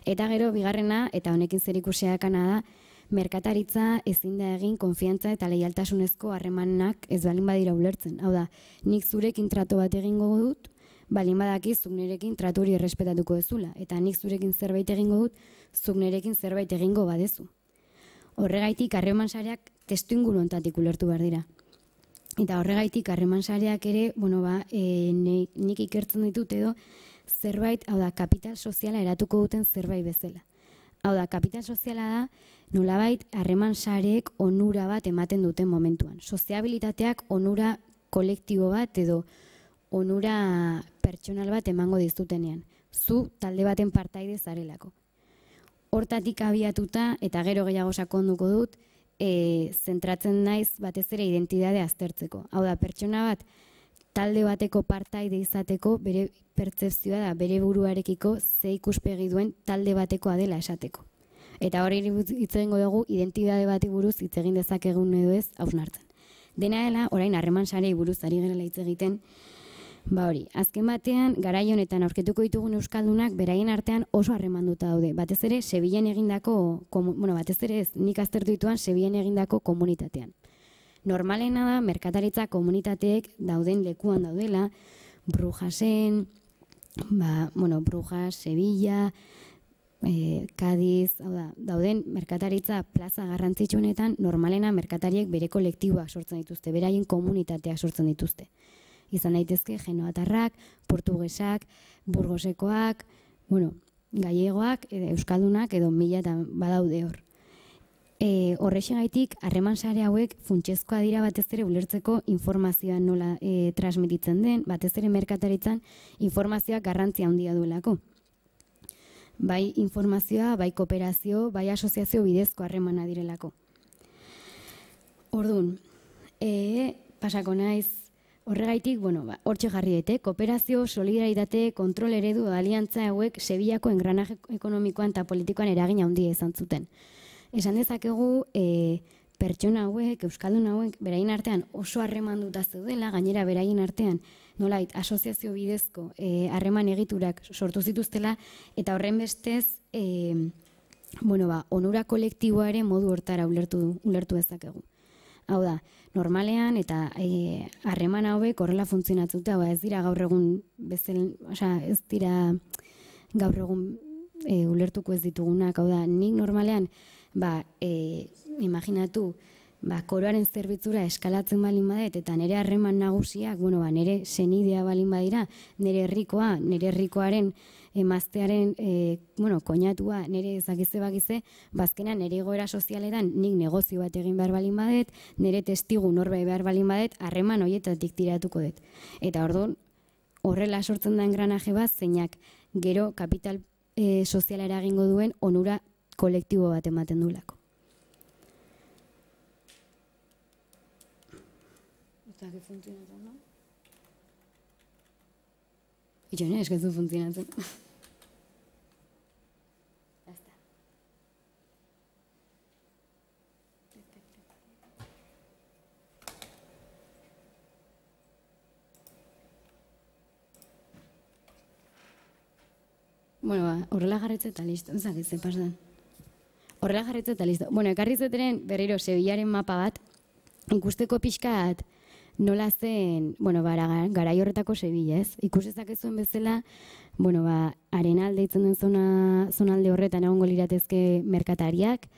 Eta gero, bigarrena, eta honekin zerikusiakana da, merkataritza ezin da egin konfiantza eta leialtasunezko harremanak ez balin badira ulertzen. Hau da, nik zurekin trato bat egingo dut, balin badaki zuk nirekin tratu hori errespetatuko dezula, eta nik zurekin zerbait egingo dut, zuk nirekin zerbait egingo badezu. Horregaitik harreman sareak testuinguru honetatik ulertu behar dira. Eta horregaitik harreman sareak ere, nik ikertzen ditut edo zerbait, hau da, kapital soziala eratuko duten zerbait bezala. Hau da, kapital soziala da, nolabait harreman sareek onura bat ematen duten momentuan. Soziabilitateak onura kolektibo bat edo onura pertsonal bat emango dizutenean. Zu talde baten partaide zarelako. Hortatik abiatuta eta gero gehiago sakonduko dut, zentratzen naiz batez ere identitate aztertzeko. Hau da, pertsona bat talde bateko partaide izateko bere pertzepzioa da, bere buruarekiko ze ikuspegi duen talde batekoa dela esateko. Eta hori hitz egingo dugu identitate bati buruz hitz egin dezakegun edo ez hausnartzen. Dena dela, orain harreman sarei buruz ari gerela hitz egiten, azken batean, garai honetan aurkituko ditugun euskaldunak beraien artean oso harremanduta daude. Batez ere, Sevillan egindako, batez ere ez, nik aztertu dituan Sevillan egindako komunitatean. Normalena da, merkataritza komunitateek dauden lekuan daudela, Brujasen, Brujas, Sevilla, Kadiz, dauden merkataritza plaza garrantzitsuenetan normalena merkatariek bere kolektiboak sortzen dituzte, beraien komunitateak sortzen dituzte. Izan daitezke genoatarrak, portugesak, burgosekoak, gallegoak, euskaldunak edo mila eta badaude hor. Horrexegaitik, harreman sare hauek funtsezkoa dira batez ere ulertzeko informazioa nola transmititzen den, batez ere merkataritzan informazioak garrantzia handia duelako. Bai informazioa, bai kooperazio, bai asoziazio bidezko harremana direlako. Orduan, pasako naiz, horregaitik, hortxe jarri dute, kooperazio, solidaritate, kontrol eredu, aliantza hauek Sevillako engranaje ekonomikoan eta politikoan eragina handia izan zuten. Esan dezakegu, pertsona hauek, euskaldun hauek, beraien artean oso harremanduta zeudela, gainera beraien artean nolait asoziazio bidezko harreman egiturak sortu zituztela, eta horren bestez, onura kolektiboa ere modu hortara ulertu dezakegu. Hau da, normalean eta harreman hauek horrela funtzionatzute, ez dira gaur egun ez dira gaur egun ulertuko ez ditugunak, hau da, nik normalean imaginatu, koroaren zerbitzura eskalatzen balin badet, eta nire harreman nagusiak, nire senidea balin badira, nire herrikoaren emaztearen, koinatua, nire ezakize bakize, bazkenan nire egoera sozialetan nik negozio bat egin behar balin badet, nire testigu norbait behar balin badet, harreman horietatik tiratuko dut. Eta orduan, horrela sortzen da engranaje bat, zeinak gero kapital soziala eragingo duen onura kolektibo bat ematen duelako. Eta que funtzionatzen, no? Itxo, ez que zu funtzionatzen. Basta. Horrela jarretze eta listo. Ezagit, ze pasan. Horrela jarretze eta listo. Ekarri zeteren berriro Sevillaren mapa bat, ikusteko pixkat nola zen, garai horretako Sevilla, ez? Ikus ezakezuen bezala, Arenal deitzen den zonalde horretan egongo liratezke merkatariak,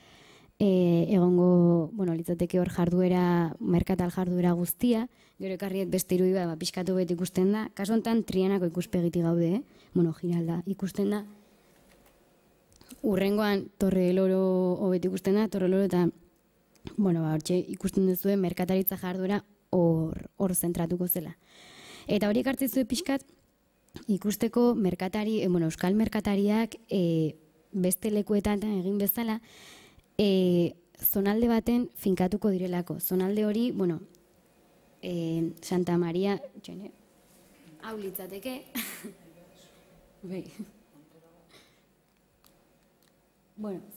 egongo, litzateke hor merkatal jarduera guztia, gero ekarriet beste irudi bat, pixkatu bet ikusten da, kasu honetan Trianako ikuspegiti gaude, Giralda, ikusten da, urrengoan Torre del Oro hobet ikusten da, Torre del Oro eta, hortxe ikusten duzue merkataritza jarduera hor zentratuko zela. Eta hori ekartzen zuen pixkat, ikusteko euskal merkatariak beste lekuetan egin bezala, zonalde baten finkatuko direlako. Zonalde hori, Santa Maria, hau litzateke,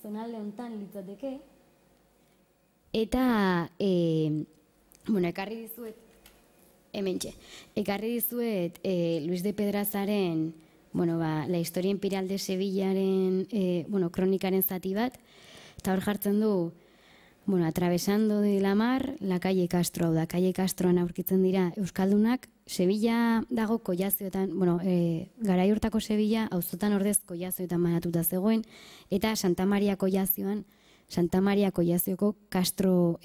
zonalde hontan litzateke, eta, ekarri dizuet, ekarri dizuet Luis de Pedrazaren, la historia imperial de Sevillaren, kronikaren zati bat, eta hor jartzen du, atravesando de la mar, la calle Castro, hau da, calle Castroan aurkitzen dira euskaldunak, Sevilla dago koiazioetan, garai hortako Sevilla, auzotan ordez koiazioetan banatuta zegoen, eta Santa Maria koiazioan, Santa Maria koiazioko Castro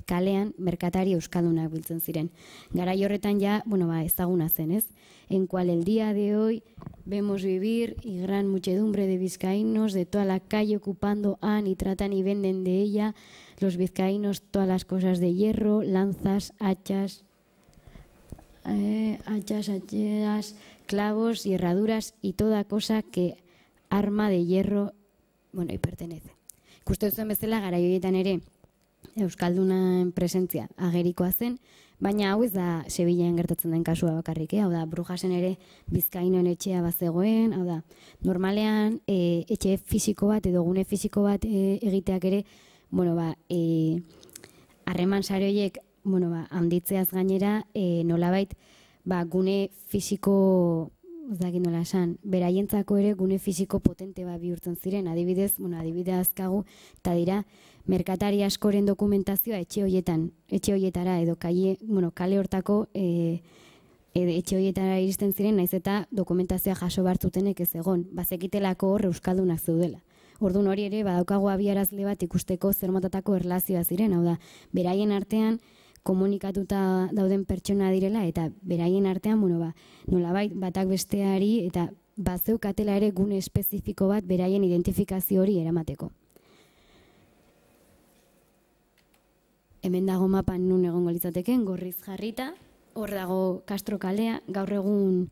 kalean merkatari euskaldunak biltzen ziren. Garai horretan ja, ezaguna zen, ez? En cual el día de hoy vemos vivir y gran muchedumbre de vizcaínos de toda la calle ocupando han y tratan y venden de ella los vizcaínos todas las cosas de hierro, lanzas, hachas, clavos y herraduras y toda cosa que arma de hierro, y pertenece. Ikuste zuen bezala, garai horietan ere euskaldunan presentzia agerikoa zen, baina hau ez da Sevillaan gertatzen den kasua bakarrik, hau da, Brujasen ere Bizkainoen etxea bazegoen, hau da, normalean etxe fisiko bat edo gune fisiko bat egiteak ere, harreman sare horiek, handitzeaz gainera, nolabait, gune fisiko, ez dakit nola esan, beraientzako ere gune fisiko potente bat bihurtzen ziren, adibidez azkagu, eta dira, merkatari askoren dokumentazioa etxe horietara, edo kale hortako etxe horietara iristen ziren, naiz eta dokumentazioa jaso bartzutenek ez egon, bazekitelako hor euskaldunak zeudela. Orduan hori ere badaukago abiarazle bat ikusteko zer motatako erlazioa ziren, hau da, beraien artean komunikatuta dauden pertsona direla eta beraien artean, nolabait batak besteari eta bazeukatela ere gune espezifiko bat beraien identifikazio hori eramateko. Hemen dago mapan nun egongo litzateken, gorriz jarrita, hor dago Castro kalea, gaur egun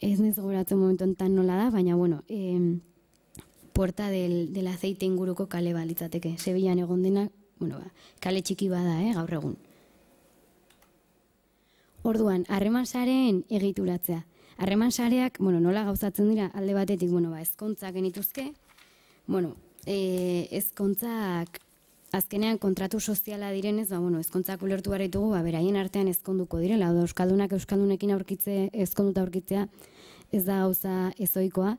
ez nez goratzen momentu enten nola da, baina Puerta del Aceite inguruko kale bat litzateke. Sevillan egon dena, kale txiki bada, gaur egun. Orduan, harreman sareen egituratzea. Harreman sareak, nola gauzatzen dira alde batetik, ezkontzak genituzke, ezkontzak azkenean kontratu soziala direnez, ezkontzak ulertu behar ditugu, beraien artean ezkonduko direla, hau da, euskaldunak euskaldunekin ezkonduta aurkitzea ez da gauza ezoikoa.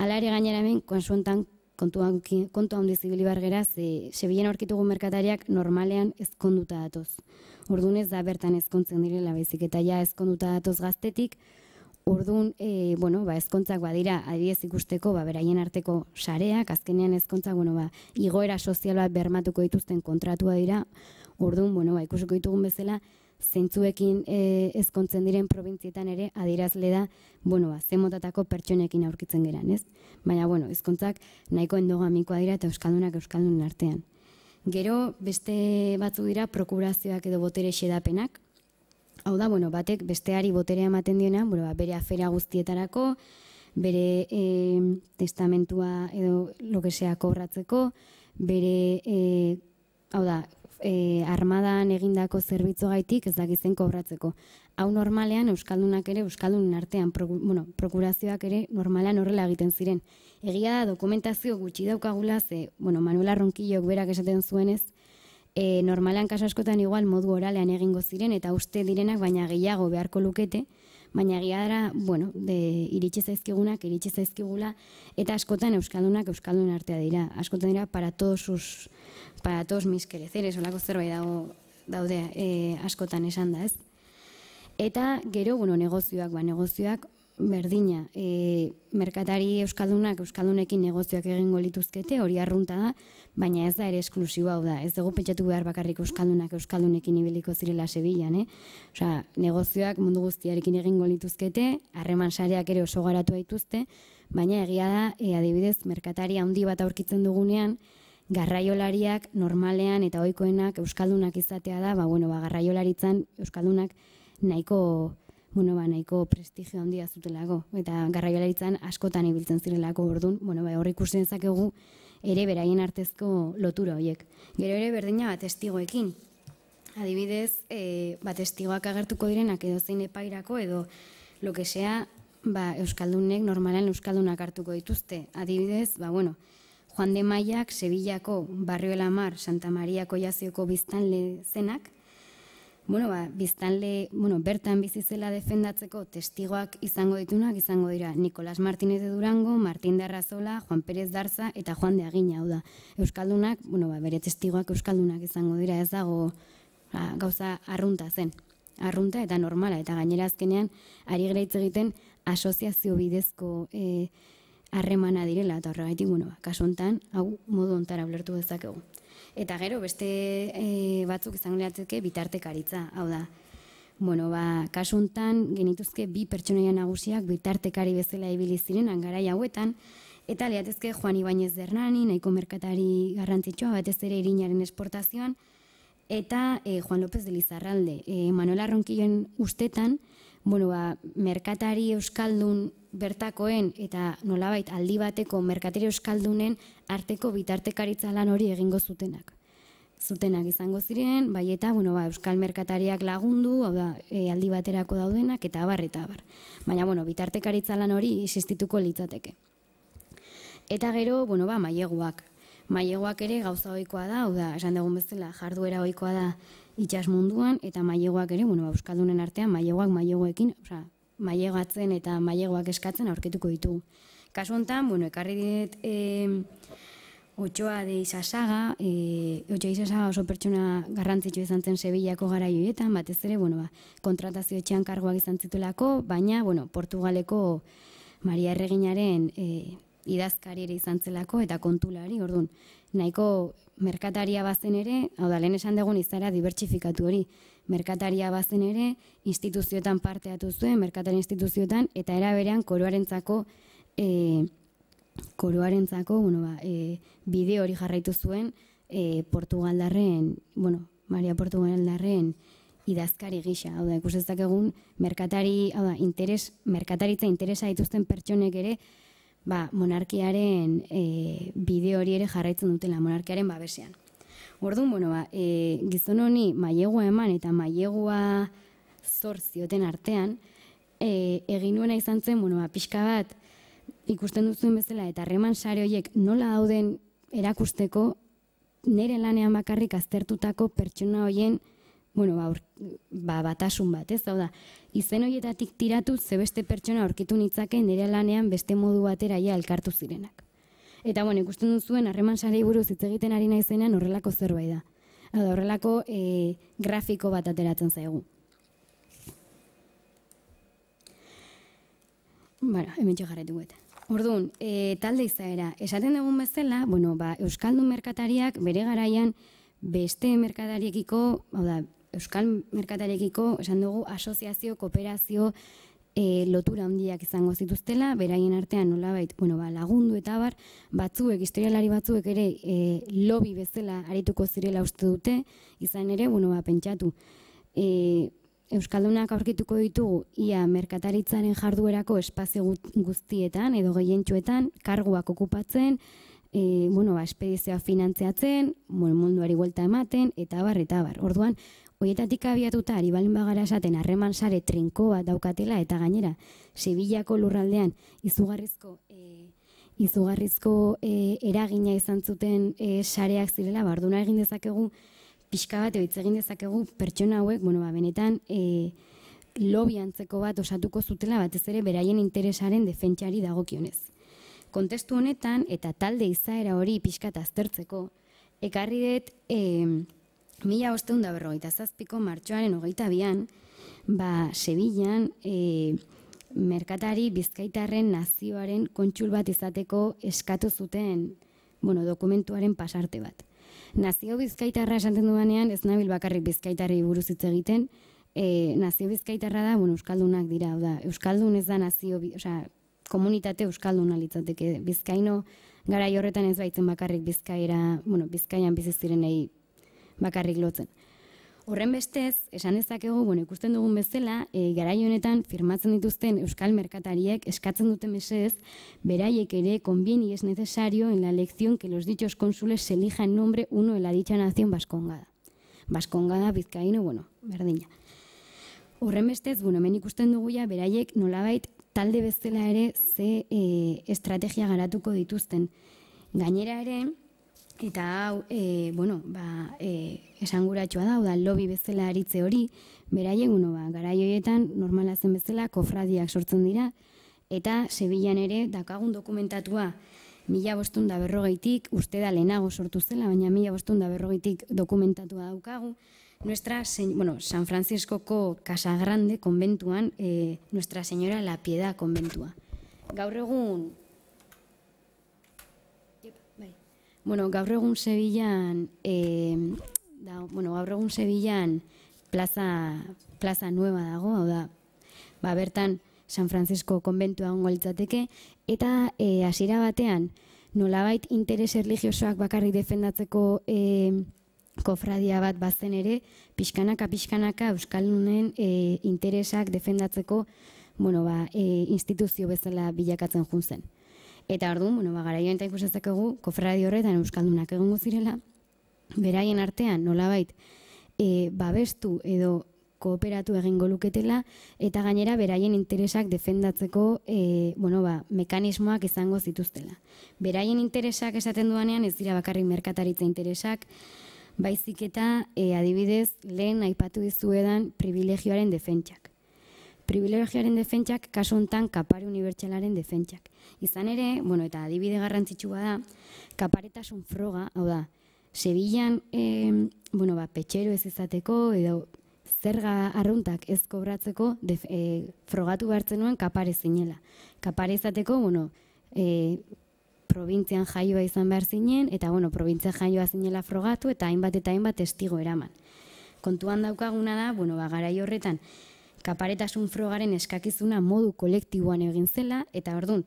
Hala ere gainera hemen, konsuentan kontu handiz ibili behar gera, Sevillan aurkitugu merkatariak normalean ezkonduta datoz. Orduan ez da bertan ezkontzen direla baizik, eta ja ezkonduta datoz gaztetik, orduan, ezkontzak badira adibidez ikusteko, beraien arteko sareak, azkenean ezkontzak, igoera sozial bat bermatuko dituzten kontratua dira, orduan, ikusiko ditugun bezala, zeintzuekin ezkontzen diren probintzietan ere adierazle da, ze motatako pertsonekin aurkitzen geran, ez? Baina, ezkontzak nahiko endogamikoa dira eta euskaldunak euskaldunen artean. Gero, beste batzu dira prokurazioak edo botere xedapenak. Hau da, batek besteari boterea ematen diona, bere afera guztietarako, bere testamentua edo lokesea kobratzeko, bere, hau da, armadan egindako zerbitzuagaitik ez dakizen kobratzeko. Hau normalean euskaldunak ere, euskaldunen artean, prokurazioak ere normalean horrela egiten ziren. Egia da dokumentazio gutxi daukagula, Manuela Ronquillok berak esaten zuenez, normalean kasu askotan igual modu oralean egingo ziren eta uste direnak baina gehiago beharko lukete, baina egia dara, iritsi zaizkigula eta askotan euskaldunak euskaldunen artea dira. Askotan dira para todos mis quereceres, olako zerbait daude askotan esan da, ez? Eta gero, negozioak berdina, merkatari euskaldunak euskaldunekin negozioak egingo lituzkete, hori arrunta da, baina ez da ere esklusiboa, hau da, ez dugu pentsatu behar bakarrik euskaldunak euskaldunekin ibiliko zirela Sevillan, Osea, negozioak mundu guztiarekin egingo lituzkete, harreman sareak ere oso garatu dituzte, baina egia da, adibidez, merkatari handi bat aurkitzen dugunean, garraiolariak normalean eta ohikoenak euskaldunak izatea da, garraiolaritzan euskaldunak nahiko prestigio handia zutelako, eta garraiolaritzan askotan ibiltzen zirelako orduan, hor ikusten dezakegu ere beraien artezko lotura horiek. Gero ere berdina testigoekin. Adibidez, testigoak agertuko direnak edo zein epairako edo lo que sea, euskaldunek normalan euskaldunak hartuko dituzte. Adibidez, Juan de Maiak Sevillako Barrio de la Mar Santa Maria Kollazioko biztanle zenak, biztanle, bertan bizizela defendatzeko testigoak izango dira Nicolás Martínez de Durango, Martín de Arrazola, Juan Pérez Darza eta Juan de Agina, hau da. Euskaldunak, bere testigoak euskaldunak izango dira, ez dago gauza arrunta zen. Arrunta eta normala, eta gainera azkenean ari gara hitz egiten asoziazio bidezko harremana direla, eta horregaitik, kasu honetan, hau modu hontara ulertu dezakegu. Eta gero, beste batzuk izango liatzeke bitartekaritza, hau da. Kasu honetan, genituzke bi pertsonaia nagusiak bitartekari bezala ibili ziren garai hauetan, eta liatezke Juan Ibáñez de Hernani, nahiko merkatari garrantzitsua, batez ere irinaren esportazioan, eta Juan López de Lizarralde. Manuela Ronquilloen ustetan, merkatari euskaldun bertakoen eta nolabait aldi bateko merkatari euskaldunen arteko bitartekaritza lan hori egingo zutenak. Zutenak izango ziren, bai eta euskal merkatariak lagundu, hau da, aldi baterako daudenak eta abar eta abar. Baina, bitartekaritza lan hori existituko litzateke. Eta gero, maileguak. Maileguak ere gauza ohikoa da, hau da, esan dugun bezala, jarduera ohikoa da itsas munduan, eta maileguak ere, euskaldunen artean, maileguekin, mailegatzen eta maileguak eskatzen aurkituko ditugu. Kasu honetan, ekarri dit Otxoa de Isasaga, Otxoa Isasaga oso pertsona garrantzitsu izan zen Sevillako garaioetan, batez ere, kontratazio etxean karguak izan zituelako, baina, Portugaleko Maria Erreginaren idazkari ere izan zelako eta kontulari, orduan, nahiko merkataria bazen ere, hau da, lehen esan dugun izaera dibertsifikatu hori, merkataria bazen ere, instituzioetan parteatu zuen, merkatari instituzioetan, eta era berean koroarentzako bide hori jarraitu zuen Portugaldarren, Maria Portugaldarren idazkari gisa. Hau da, ikusezak egun merkataritza interesa dituzten pertsonek ere monarkiaren bide hori ere jarraitzen dutela, monarkiaren babesean. Orduan, gizon honi mailegua eman eta mailegua zor zioten artean, egin nuena izan zen, pixka bat, ikusten duzuen bezala, eta harreman sare horiek nola dauden erakusteko, nire lanean bakarrik aztertutako pertsona horien, batasun bat, ez? Hau da, izen horietatik tiratu zebeste pertsona aurkitu nitzake nire lanean beste modu batera elkartu zirenak. Eta, ikusten duzuen harreman sarei buruz hitz egiten ari naizenean horrelako zerbait da. Hau da, horrelako grafiko bat ateratzen zaigu. Hemen jarraituko eta. Orduan, talde izaera, esaten dugun bezala, Euskaldun merkatariak bere garaian beste merkatariekiko, Euskal merkatariekiko, esan dugu, asoziazio, kooperazio, lotura handiak izango zituztela, beraien artean nolabait, lagundu eta batzuek, historialari batzuek ere lobby bezala arituko zirela uste dute, izan ere, pentsatu, Euskaldunak aurkituko ditugu ia merkataritzaren jarduerako espazio guztietan edo gehientsuetan karguak okupatzen, espedizioa finantziatzen, munduari buelta ematen, eta bar. Orduan, horietatik abiatuta ari balin bagara esaten harreman sare trinko bat daukatela eta gainera Sevillako lurraldean izugarrizko eragina izan zuten sareak zirela, barduna egin dezakegu pixka bat hitz egin dezakegu pertsona hauek, benetan lobby antzeko bat osatuko zutela batez ere beraien interesaren defentsari dagokionez. Kontestu honetan eta talde izaera hori pixka eta aztertzeko, ekarri dut 1557ko martxoaren 22an, Sevillan merkatari bizkaitarren nazioaren kontsul bat izateko eskatu zuten dokumentuaren pasarte bat. Nazio bizkaitarra esaten dudanean, ez nabil bakarrik bizkaitarri buruz hitz egiten, nazio bizkaitarra da, euskaldunak dira, euskaldun ez da nazio, komunitate euskalduna litzateke, bizkaino garai horretan ez baitzen bakarrik Bizkaian bizi zirenei bakarrik lotzen. Horren bestez, esan dezakegu, ikusten dugun bezala, garai honetan firmatzen dituzten euskal merkatariek eskatzen duten mesedez, beraiek ere conviene y es necesario en la elección que los dichos cónsules se elija en nombre uno de la dicha nación vascongada. Vascongada, bizkaino, berdina. Horren bestez, hemen ikusten dugu ja, beraiek nolabait talde bezala ere ze estrategia garatuko dituzten. Gainera ere, eta hau, esanguratsua da, lobby bezala aritze hori, beraiek, garai horietan normala zen bezala kofradiak sortzen dira, eta Sevillan ere dakagun dokumentatua 1540tik, uste da lehenago sortu zela, baina 1540tik dokumentatua daukagu, San Franciscoko Casa Grande konbentuan, Nuestra Señora La Piedad konbentua. Gaur egun Sevillan, plaza nueva dago, hau da, bertan San Francisco konbentua egongo litzateke, eta hasiera batean nolabait interes erlijiosoak bakarrik defendatzeko kofradia bat bazen ere, pixkanaka euskaldunen interesak defendatzeko instituzio bezala bilakatzen jun zen. Eta orduan, garaioen eta ikusetzakegu, kofradi horretan euskaldunak egongo zirela, beraien artean nolabait babestu edo kooperatu egingo luketela, eta gainera beraien interesak defendatzeko mekanismoak izango zituztela. Beraien interesak esaten duanean ez dira bakarrik merkataritza interesak, baizik eta adibidez lehen aipatu dizuedan privilegioaren defentsak. privilegioaren defentsak, kasu honetan kapare unibertsalaren defentsak. Izan ere, bueno, eta adibide garrantzitsua da, kaparetasun froga, hau da, Sevillan, bueno, petxero ez izateko, edo zerga arruntak ez kobratzeko frogatu behartzen nuen kapare zinela. Kapare izateko, bueno, probintzian jaioa izan behar zinen, eta, bueno, probintzian jaioa zinela frogatu, eta hainbat testigo eraman. Kontuan daukaguna da, bueno, garai horretan, kaparetasun frogaren eskakizuna modu kolektiboan egin zela, eta ordun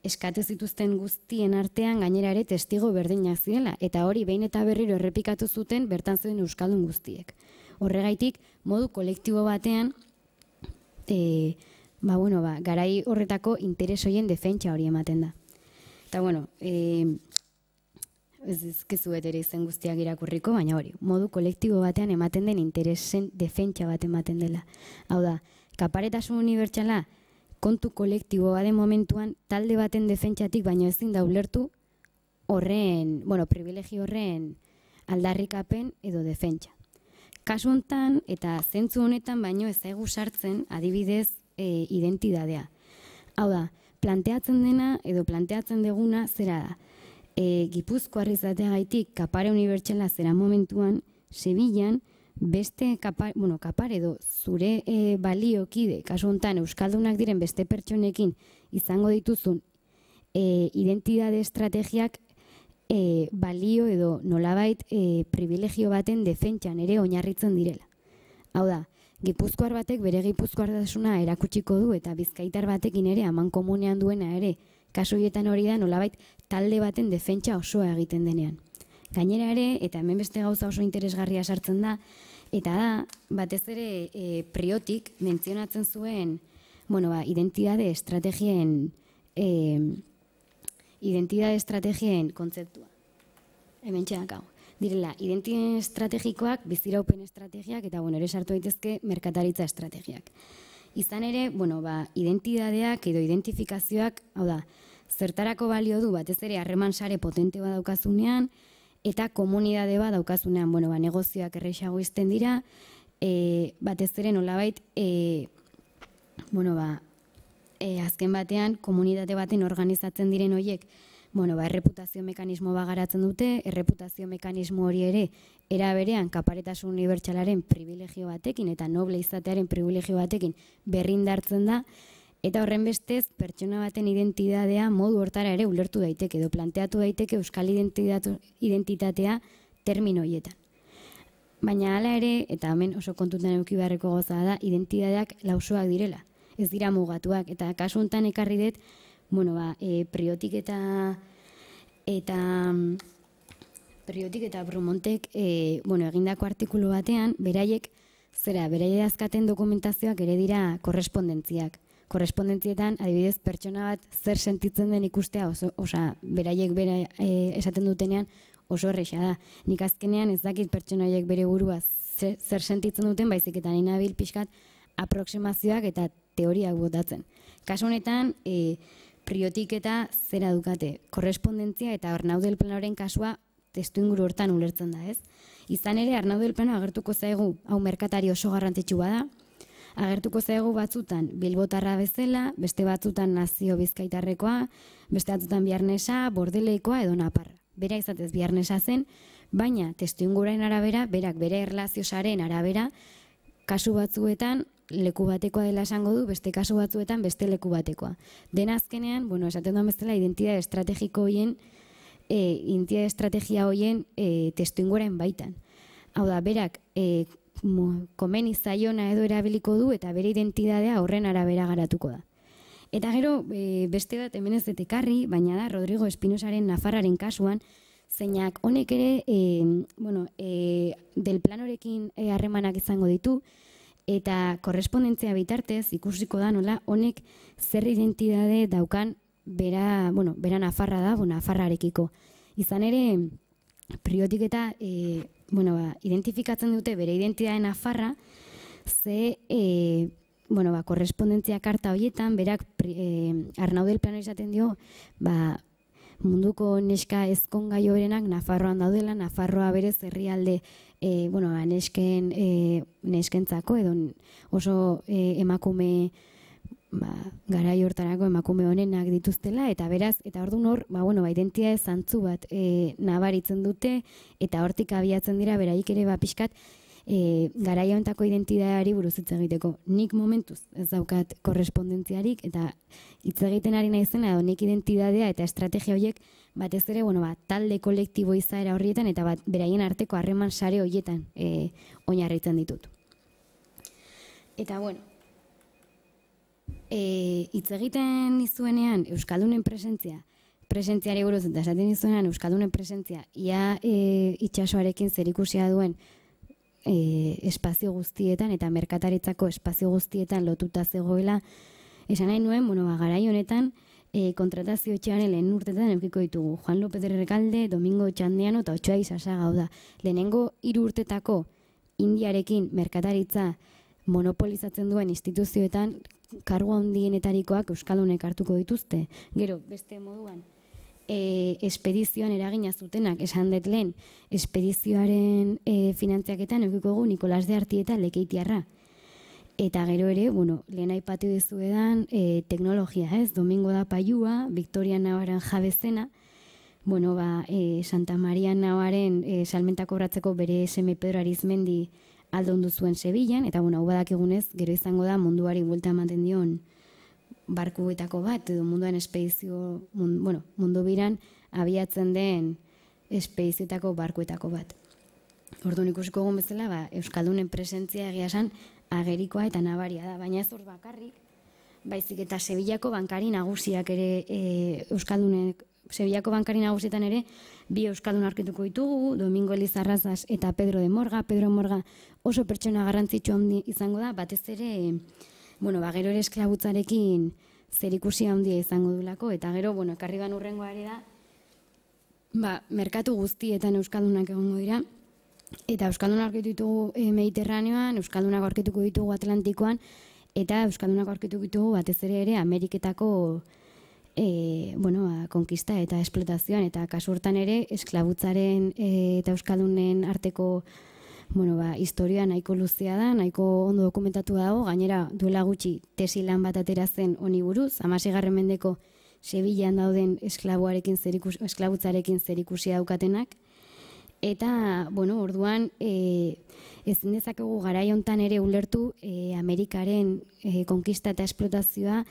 eskatu zituzten guztien artean gainera ere testigo berdinak zirela, eta hori behin eta berriro errepikatu zuten bertan zeuden euskaldun guztiek. Horregaitik, modu kolektibo batean, garai horretako interes horien defentsa hori ematen da. Eta, bueno, ez kezuet ere izen guztiak irakurriko, baina hori, modu kolektibo batean ematen den interesen defentsa bat ematen dela. Hau da, kaparetasun unibertsala kontu kolektibo baden momentuan talde baten defentsatik baino ezin da ulertu horren, bueno, privilegio horren aldarrikapen edo defentsa. Kasu honetan eta zentzu honetan baino ez zaigu sartzen adibidez identidadea. Hau da, planteatzen dena edo planteatzen deguna zera da. Gipuzkoar izateagaitik kapare unibertsala zera momentuan, Sevillan, beste kapare edo zure baliokide, kasu honetan euskaldunak diren beste pertsonekin izango dituzun identidade estrategiak balio edo nolabait privilegio baten defentsan ere oinarritzen direla. Hau da, gipuzkoar batek bere gipuzkoartasuna erakutsiko du eta bizkaitar batekin ere aman komunean duena ere, kasu horietan hori da nolabait talde baten defentsa osoa egiten denean. Gainera ere, eta hemen beste gauza oso interesgarria sartzen da, eta da, batez ere Priotik mentzionatzen zuen, identidade estrategien kontzeptua. Hemen txeak hau. Direla, identidade estrategikoak, biziraupen estrategiak, eta ere sartu daitezke merkataritza estrategiak. Izan ere, identidadeak edo identifikazioak, hau da, zertarako balio du batez ere harreman sare potente bat daukazunean, eta komunidade bat daukazunean, negozioak errexago izten dira, batez ere nolabait, azken batean, komunitate baten organizatzen diren horiek, erreputazio mekanismo bat garatzen dute, erreputazio mekanismo hori ere, era berean kaparetasun unibertsalaren privilegio batekin, eta noble izatearen privilegio batekin berrindartzen da, eta horren bestez, pertsona baten identidadea modu hortara ere ulertu daiteke, edo planteatu daiteke euskal identitatea termino horietan. Baina hala ere, eta hemen oso kontutan eduki beharreko gauza da, identidadeak lausoak direla, ez dira mugatuak, eta kasu honetan ekarri dut, Priotik eta Brumontek egindako artikulu batean, beraiek azkaten dokumentazioak ere dira korrespondentziak. Korrespondentzietan, adibidez, pertsona bat zer sentitzen den ikustea, beraiek esaten dutenean oso erresa da. Nik azkenean ez dakit pertsona horiek bere burua zer sentitzen duten, baizik eta nina bil pixkat aproximazioak eta teoriak botatzen. Kasu honetan, Priotik eta zera dukate, korrespondentzia eta Arnau del Planoren kasua testu inguru hortan ulertzen da, ez? Izan ere, Arnau del Plano agertuko zaigu, hau merkatari oso garrantzitsu bada, agertuko zaigu batzutan bilbotarra bezala, beste batzutan nazio bizkaitarrekoa, beste batzutan biarnesa, bordeleikoa edo naparra. Bera izatez biarnesa zen, baina testu inguraren arabera, berak bere erlaziosaren arabera, kasu batzuetan leku batekoa dela esango du, beste kasu batzuetan beste leku batekoa. Dena azkenean, esaten duan bezala, identidade estrategia horien testu inguraren baitan. Hau da, berak komeni zaiona edo erabiliko du eta bere identidadea horren arabera garatuko da. Eta gero, beste bat hemen ez ekarri, baina da Rodrigo Espinosaren Nafarraren kasuan, zeinak honek ere del Planorekin harremanak izango ditu, eta korrespondentzia bitartez ikusiko da nola honek zer identidade daukan bera Nafarra da, Nafarrarekiko. Izan ere, Priotik eta identifikatzen dute bere identidade Nafarra, ze korrespondentzia karta horietan, berak Arnau del Plano izaten dio, munduko neska ezkongai hoberenak Nafarroan daudela, Nafarroa berez herrialde neskentzako edo oso emakume garai hortarako emakume honenak dituztela, eta beraz, eta orduan hor, identitate zantzu bat nabaritzen dute, eta hortik abiatzen dira, beraik ere pixkat, garai honetako identitateari buruz hitz egiteko. Nik momentuz ez daukat korrespondentziarik, eta hitz egiten ari naizena, edo nik identitatea eta estrategia horiek batez ere, talde kolektibo izaera horrietan, eta beraien arteko harreman sare horietan oinarritzen ditut. Eta hitz egiten izuenean Euskaldunen presentziari buruz, eta esaten izuenean Euskaldunen presentzia, ia itxasoarekin zerikusia duen espazio guztietan eta merkataritzako espazio guztietan lotuta zegoela, esan nahi nuen, garai honetan kontratazio etxearen lehen urtetan eukiko ditugu. Juan López de Recalde, Domingo Txandeano eta Otxoa Isasaga da. Lehenengo 3 urtetako Indiarekin merkataritza monopolizatzen duen instituzioetan kargu handienetarikoak euskaldunek hartuko dituzte. Gero, beste moduan, espedizioan eragina zutenak, esan dut lehen, espedizioaren finantziaketan eukiko gu Nikolas de Artieta Lekeitiarra. Eta gero ere, lehen aipatu dizuedan teknologia, Domingo da Paiua, Victoria Navaren jabezena, Santa Maria Navaren salmenta kobratzeko bere seme Pedro Arizmendi aldondu zuen Sevillan, eta hau badakigunez, gero izango da munduari buelta ematen dion barkuetako bat, edo munduan espedizio, mundu biran abiatzen den espedizioetako barkuetako bat. Orduan ikusiko egun bezala, Euskaldunen presentzia egia esan agerikoa eta nabaria da, baina ez hor bakarrik, baizik eta Sevillako bankari nagusiak ere Sevillako bankari nagusietan ere bi euskaldun aurkituko ditugu, Domingo Elizarrazas eta Pedro de Morga. Pedro Morga oso pertsona garrantzitsua izango da, batez ere, gero ere esklabutzarekin zerikusia handia izango dulako, eta gero, ekarriban urrengoa ere da, merkatu guztietan euskaldunak egongo dira, eta euskaldunak aurkitu ditugu Mediterraneoan, euskaldunak aurkituko ditugu Atlantikoan, eta euskaldunak aurkituko ditugu batez ere Ameriketako konkista eta esplotazioan, eta kasu hortan ere esklabutzaren eta euskaldunen arteko historia nahiko luzea da, nahiko ondo dokumentatu dago, gainera duela gutxi tesi lan bat atera zen honi buruz, 16. mendeko Sevillan dauden esklabutzarekin zerikusia daukatenak, eta orduan ezin dezakegu garai hontan ere ulertu Amerikaren konkista eta esplotazioa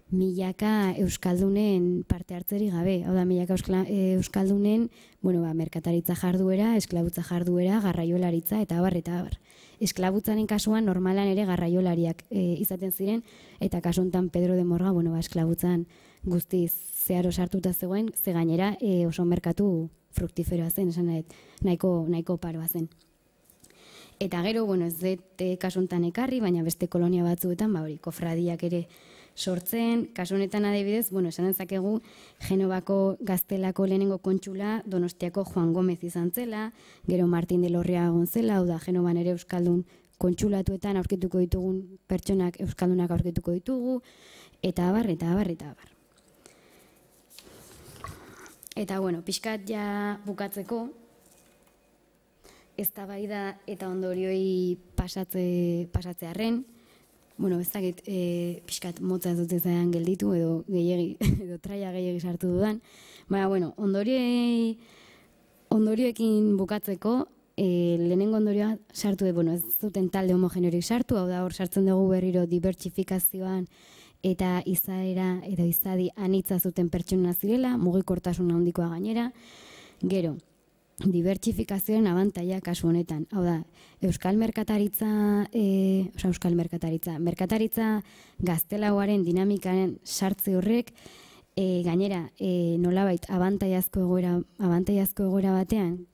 milaka euskaldunen parte hartzeri gabe. Hau da, milaka euskaldunen merkataritza jarduera, esklabutza jarduera, garraiolaritza eta abar. Esklabutzaren kasuan normalan ere garraiolariak izaten ziren, eta kasu honetan Pedro de Morga esklabutzan guztiz zeharo sartuta zegoen, ze gainera oso merkatu fruktiferoa zen, esan nahiko paroa zen. Eta gero, ez dut kasu honetan ekarri, baina beste kolonia batzuetan, kofradiak ere sortzen, kasu honetan adibidez, esan dezakegu Genovako Gaztelako lehenengo kontsula Donostiako Juan Gómez izan zela, gero Martin de Lorria egon zela, hau da, Genovan ere euskaldun kontsulatuetan aurkituko ditugun pertsonak euskaldunak aurkituko ditugu, eta abar. Eta, pixkat ja bukatzeko, eztabaida eta ondorioi pasatzearren, ez dakit pixkat motza ez dut ezaian gelditu edo traia gehiagi sartu dudan. Baina, ondorioekin bukatzeko, lehenengo ondorioa sartu ez zuten talde homogeneorik sartu, hau da hor sartzen dugu berriro dibertsifikazioan eta izaera edo izadi anitza zuten pertsona zirela, mugikortasun handikoa gainera. Gero, dibertsifikazioen abantaila kasu honetan. Hau da, merkataritza gaztelauaren dinamikaren sartze horrek, gainera, nolabait abantaiazko egoera batean,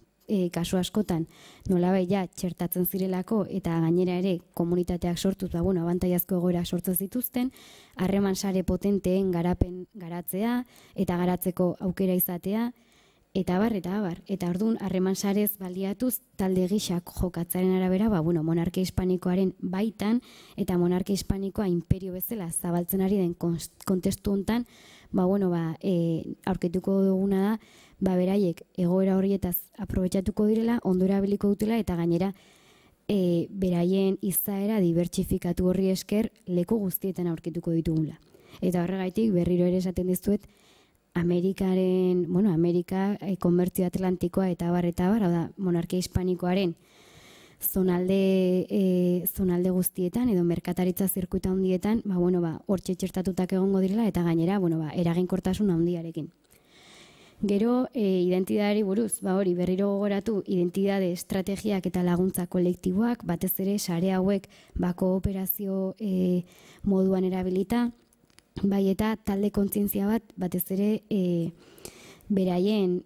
kasu askotan, nolabait ja txertatzen zirelako, eta gainera ere komunitateak sortuz, abantaiazko egoera sortzen zituzten, harreman sare potenteen garatzea, eta garatzeko aukera izatea, eta abar. Eta orduan, harreman sarez baliatuz, talde gixak jokatzaren arabera, monarkia hispanikoaren baitan, eta monarkia hispanikoa imperio bezala zabaltzen ari den kontestu hontan, aurkituko duguna da, beraiek egoera horietaz aprobetxatuko direla, ondo erabiliko dutela, eta gainera beraien izaera dibertsifikatu horri esker leku guztietan aurkituko ditugula. Eta horregaitik berriro ere esaten dizuet, Amerika komertzio atlantikoa eta bar, hau da, monarkia hispanikoaren zonalde guztietan edo merkataritza zirkuita handietan, hortxe txertatutak egongo direla eta gainera, eraginkortasun handiarekin. Gero, identitateari buruz, berriro gogoratu, identitate estrategiak eta laguntza kolektiboak, batez ere sare hauek kooperazio moduan erabilita, bai eta talde kontzientzia bat, batez ere beraien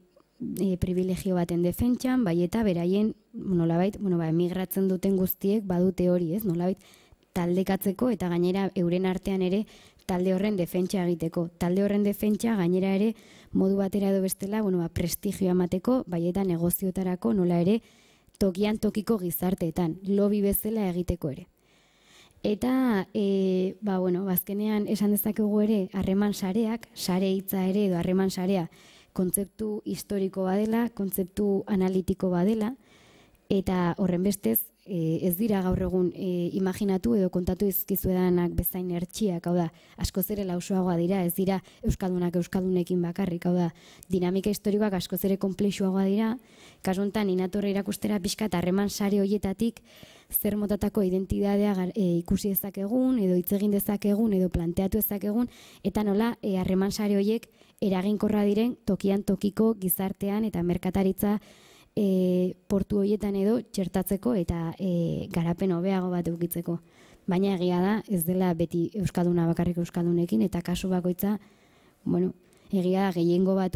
privilegio baten defentsan, bai eta beraien nolabait, emigratzen duten guztiek badute hori, ez? Nolabait taldekatzeko eta gainera euren artean ere talde horren defentsa egiteko. Talde horren defentsa gainera ere modu batera edo bestela, prestigioa emateko, bai eta negozioetarako nola ere tokian tokiko gizarteetan, lobby bezala egiteko ere. Eta, azkenean esan dezakegu ere harreman sareak, sare hitza ere edo harreman sarea kontzeptu historiko badela, kontzeptu analitiko badela, eta horren bestez ez dira gaur egun imaginatu edo kontatu izkizuedanak bezain hertsiak, hau da, askoz ere lausoagoa dira, ez dira euskaldunak euskaldunekin bakarrik, hau da, dinamika historikoak askoz ere konplexuagoa dira, kasu honetan inatorre irakustera pixka eta harreman sare horietatik zer motatako identitatea ikusi dezakegun, edo hitz egin dezakegun, edo planteatu dezakegun, eta nola harreman sare horiek eraginkorra diren tokian tokiko gizartean eta merkataritza portu horietan edo txertatzeko eta garapen hobeago bat edukitzeko. Baina egia da, ez dela beti euskalduna bakarrik euskaldunekin, eta kasu bakoitza, egia da gehiengo bat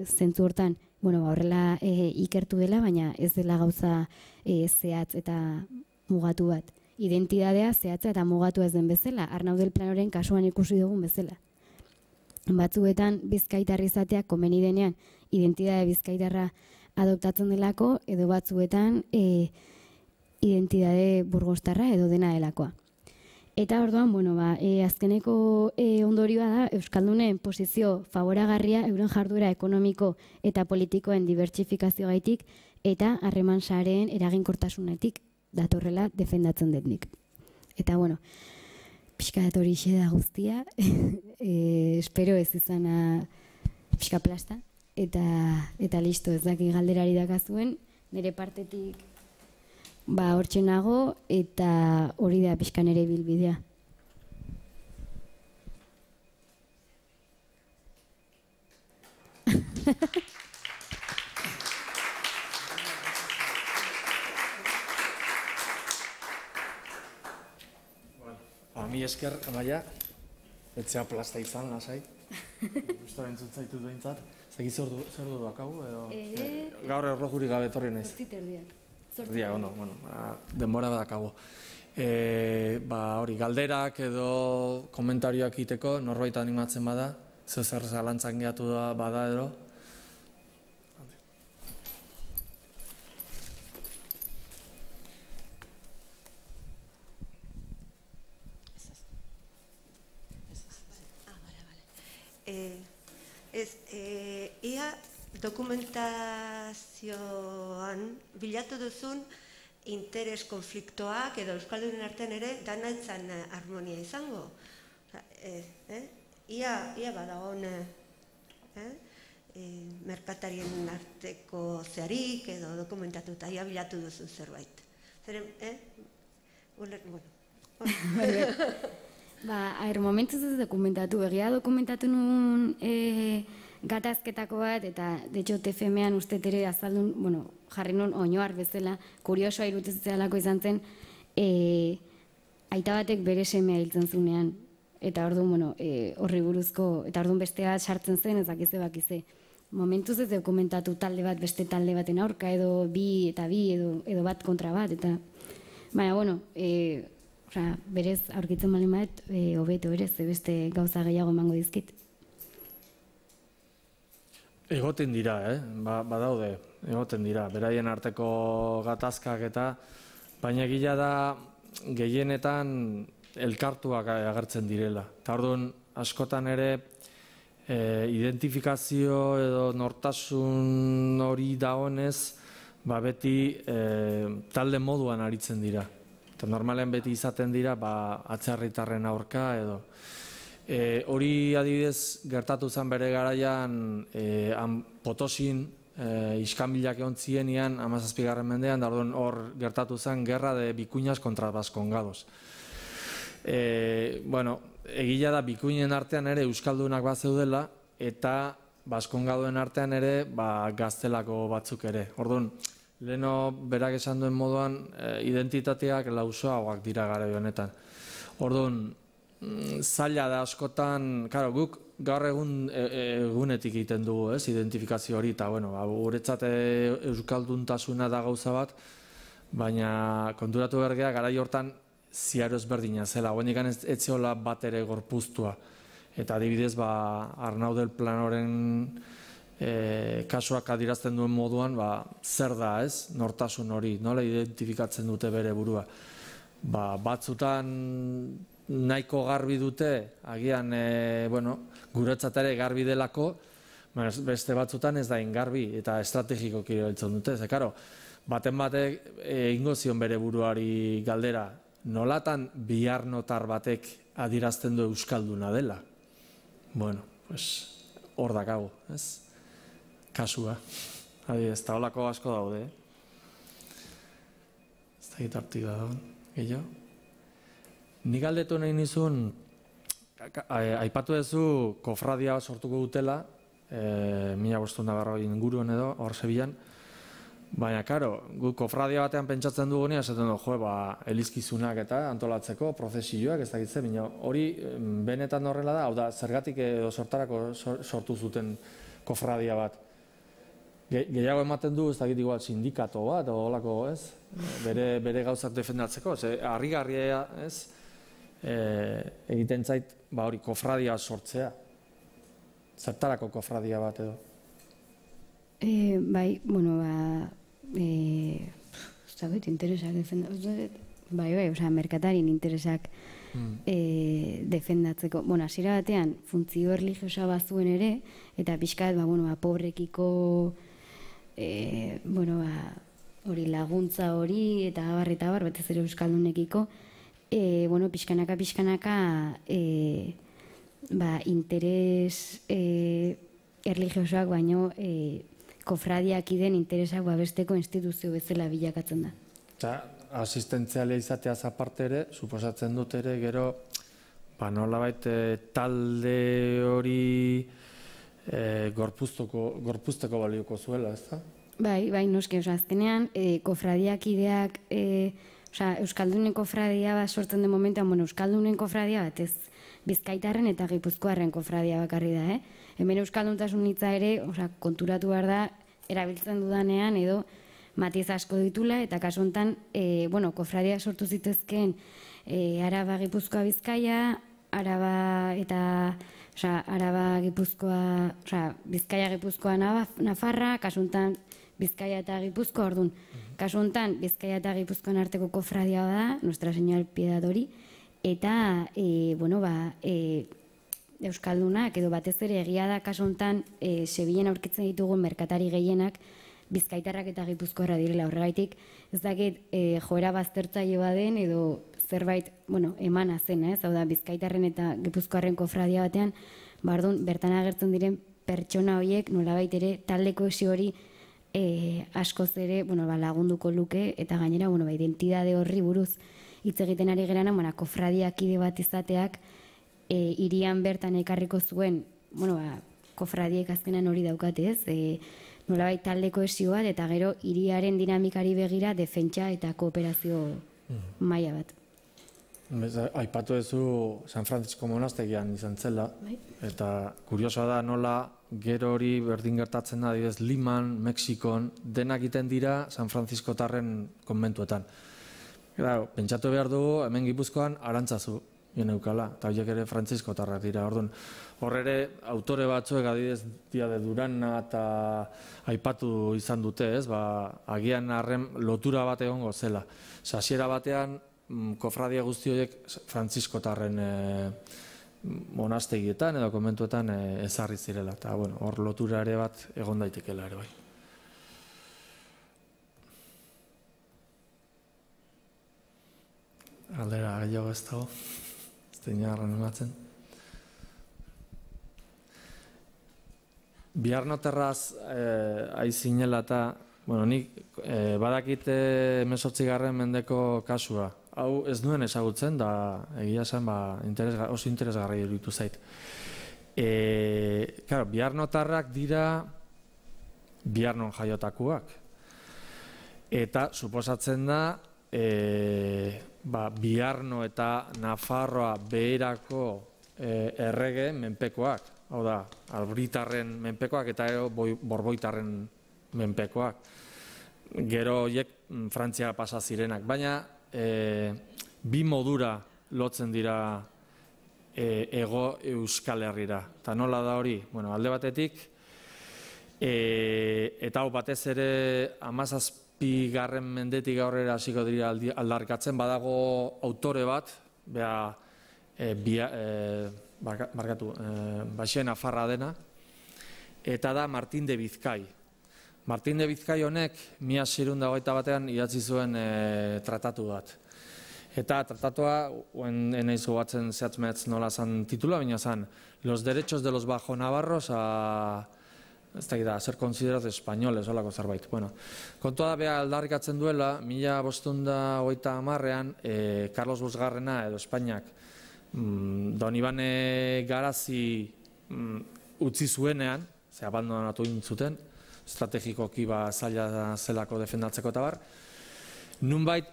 zentzu hortan, horrela ikertu dela, baina ez dela gauza zehatz eta mugatu bat. Identitatea zehatza eta mugatu ez den bezala, Arnau del Planoren kasuan ikusi dugun bezala. Batzuetan bizkaitarri izatea komeni denean identitate bizkaitarra adoptatzen delako, edo batzuetan identitate burgostarra edo dena delakoa. Eta orduan, azkeneko ondorioa da euskaldunen posizio favoragarria euren jarduera ekonomiko eta politikoen dibertsifikazio gaitik eta harreman sareen eraginkortasunetik datorrela defendatzen dut nik. Eta pixka dat hori da guztia, espero ez izana pixka plasta, eta listo, ez daki galderari dakazuen, nire partetik hortxe nago, eta hori da pixka nire bilbidea. Mi esker, Amaia, etzea plasta izan, lasai. Gustora entzutzaitu duentzat. Zegi zer du dakagu, edo gaur erlojurik gabe etorri naiz. Zortziak, ondo, denbora badakagu. Hori, galderak edo komentarioak egiteko, norbait animatzen bada, zer zalantzan gehatu bada edo. Ea dokumentazioan bilatu duzun interes konfliktoak edo euskaldunen artean ere danaitzan harmonia izango. Ia badagon merkatarien arteko zeharik edo dokumentatuta, ia bilatu duzun zerbait. Zeren, momentuz ez dokumentatu, egia dokumentatu nuen gatazketako bat, eta de hecho TFM-an uste ere azaldun, jarri nuen oinoar bezala, kuriosoa irutizitzalako izan zen, aita batek bere semea hiltzen zunean, eta orduan, horri buruzko, eta orduan bestea sartzen zen, ez dakize bakize. Momentuz ez dokumentatu talde bat, beste talde baten aurka, edo bi, edo bat kontra bat, eta, baina, berez aurkitzen bali maet, hobeto berez, beste gauza gehiago emango dizkit. Egoten dira, badaude, egoten dira, beraien arteko gatazkak eta, baina egila da gehienetan elkartuak agertzen direla. Eta orduan, askotan ere, identifikazio edo nortasun hori dagoenez, beti talde moduan aritzen dira. Eta normalean beti izaten dira atzerritarren aurka edo. Hori adibidez gertatu zen bere garaian Potosin iskanbilak egon zienean 17. mendean, da hor gertatu zen gerra de bikuñas kontra baskongados. Egia da bikuinen artean ere euskaldunak bat zeudela eta baskongadoen artean ere gaztelako batzuk ere. Orduan, leheno berak esan duen moduan identitateak lausoagoak dira garai honetan. Orduan, zaila da askotan, guk gaur egunetik egiten dugu, identifikazio hori, eta guretzat euskalduntasuna da gauza bat, baina konturatu bergea garai hortan ziaro ezberdina zela, hoenik ez zeola bat ere gorpuztua. Eta adibidez, Arnau del Planoren kasuak adirazten duen moduan, zer da nortasun hori, nola identifikatzen dute bere burua. Batzutan nahiko garbi dute, agian guretzat ere garbi delako, beste batzutan ez da ingarbi eta estrategikoki erabiltzen dute. Baten batek egingo zion bere buruari galdera, nolatan bihar notar batek adirazten du euskalduna dela? Hor dakago, kasua. Ez da holako asko daude. Ez da gitartik da dagoen, gehiago. Nik galdetu nahi nizun, aipatu duzu kofradia sortuko dutela, 1500 inguruen edo, hor Sevillan, baina, gu kofradia batean pentsatzen dugunean, esaten du, elizkizunak eta antolatzeko, prozesioak, ez dakitze, baina hori benetan horrela da, hau da, zergatik edo sortarako sortu zuten kofradia bat. Gehiago ematen du, ez dakit igual sindikato bat, o holako, bere gauzak defendatzeko, harrigarria, egiten zait, hori, kofradia sortzea. Zertarako kofradia bat edo? Bai, ez dakit, interesak defendatzeko. Bai, merkatarien interesak defendatzeko. Hasiera batean, funtzio erlijiosa bazuen ere, eta pixkat, pobrekiko hori laguntza hori, eta abar, batez ere euskaldunekiko, pixkanaka interes erlijiosoak baino kofradiak iden interesak besteko instituzio bezala bilakatzen da. Eta asistentzialia izateaz aparte ere, suposatzen dut ere gero nolabait talde hori gorpuzteko balioko zuela, ez da? Bai, noski, azkenean kofradiak ideak Euskaldunen kofradia bat sortzen den momentuan, Euskaldunen kofradia bat ez Bizkaitarren eta Gipuzkoarren kofradia bakarri da, Hemen euskalduntasun hitza ere, konturatu behar da, erabiltzen dudanean edo matiz asko ditula, eta kasu honetan, kofradia sortu zitezkeen Araba, Gipuzkoa, Bizkaia, Araba Gipuzkoa, Bizkaia, Gipuzkoa, Nafarra, kasu honetan Bizkaia eta Gipuzkoa, orduan. Kasu honetan, Bizkaia eta Gipuzkoan arteko kofradia da, Nuestra Señora Piedad hori, eta, euskaldunak, edo batez ere egia da, kasu honetan, Sevillan aurkitzen ditugun merkatari gehienak, Bizkaitarrak eta Gipuzkoarra direla horregaitik, ez dakit joera baztertzaile baden, edo zerbait, emana zen, hau da, Bizkaitarren eta Gipuzkoarren kofradia batean, bertan agertzen diren pertsona horiek, nolabait ere, taldeko esi hori askoz ere lagunduko luke, eta gainera, identidade horri buruz hitz egiten ari gerana, kofradiak ide bat izateak hirian bertan ekarriko zuen, kofradiek azkenan hori daukate, nolabait taldeko esi bat, eta gero hiriaren dinamikari begira defentsa eta kooperazio maila bat. Aipatu duzu San Francisco monastegian izan zela, eta kuriosoa da nola gero hori berdin gertatzen da, adibidez Liman, Mexikon, denak egiten dira San Franciscotarren konbentuetan. Pentsatu behar dugu, hemen Gipuzkoan Arantzazu geneukala, eta horiek ere Frantziskotarrak dira. Hor ere, autore batzuek adibidez Dia de Durana eta aipatu izan dute, agian arren lotura bat egongo zela. Hasiera batean, kofradia guzti horiek Frantziskotarren monastegietan edo konbentuetan ezarri zirela. Eta, bueno, hor lotura ere bat egon daitekela ere bai. Galdera gehiago ez dago, ez da inarren ematzen. Biarnoterraz aizinela eta, bueno, nik badakit 18. mendeko kasua. Hau ez nuen ezagutzen, da egia zen oso interesgarri iruditu zait. Biarnotarrak dira Biarnon jaiotakoak. Eta suposatzen da, Biarno eta Nafarroa beherako errege menpekoak. Hau da, albritarren menpekoak eta borboitarren menpekoak. Gero horiek Frantzia pasa zirenak. Baina bi modura lotzen dira Hego Euskal Herrira. Eta nola da hori? Bueno, alde batetik, eta hau batez ere 17. mendetik aurrera hasiko dira aldarrikatzen, badago autore bat, Baxen Nafarra dena, eta da Martin de Bizkai. Martin de Bizkai honek 1621 idatzi zuen tratatu bat. Eta tratatua, eneiz gogatzen zehatzmehatz nola zan titula, baina zan Los derechos de los bajo-navarros a ser considerados españoles, holako zerbait. Bueno, kontua da beha aldarrikatzen duela, 1530ean, Carlos Bosgarrena edo Espainiak Don Ibane Garazi utzi zuenean, ze abandonatu intzuten, estrategikoki zaila zelako defendatzeko eta bar, nunbait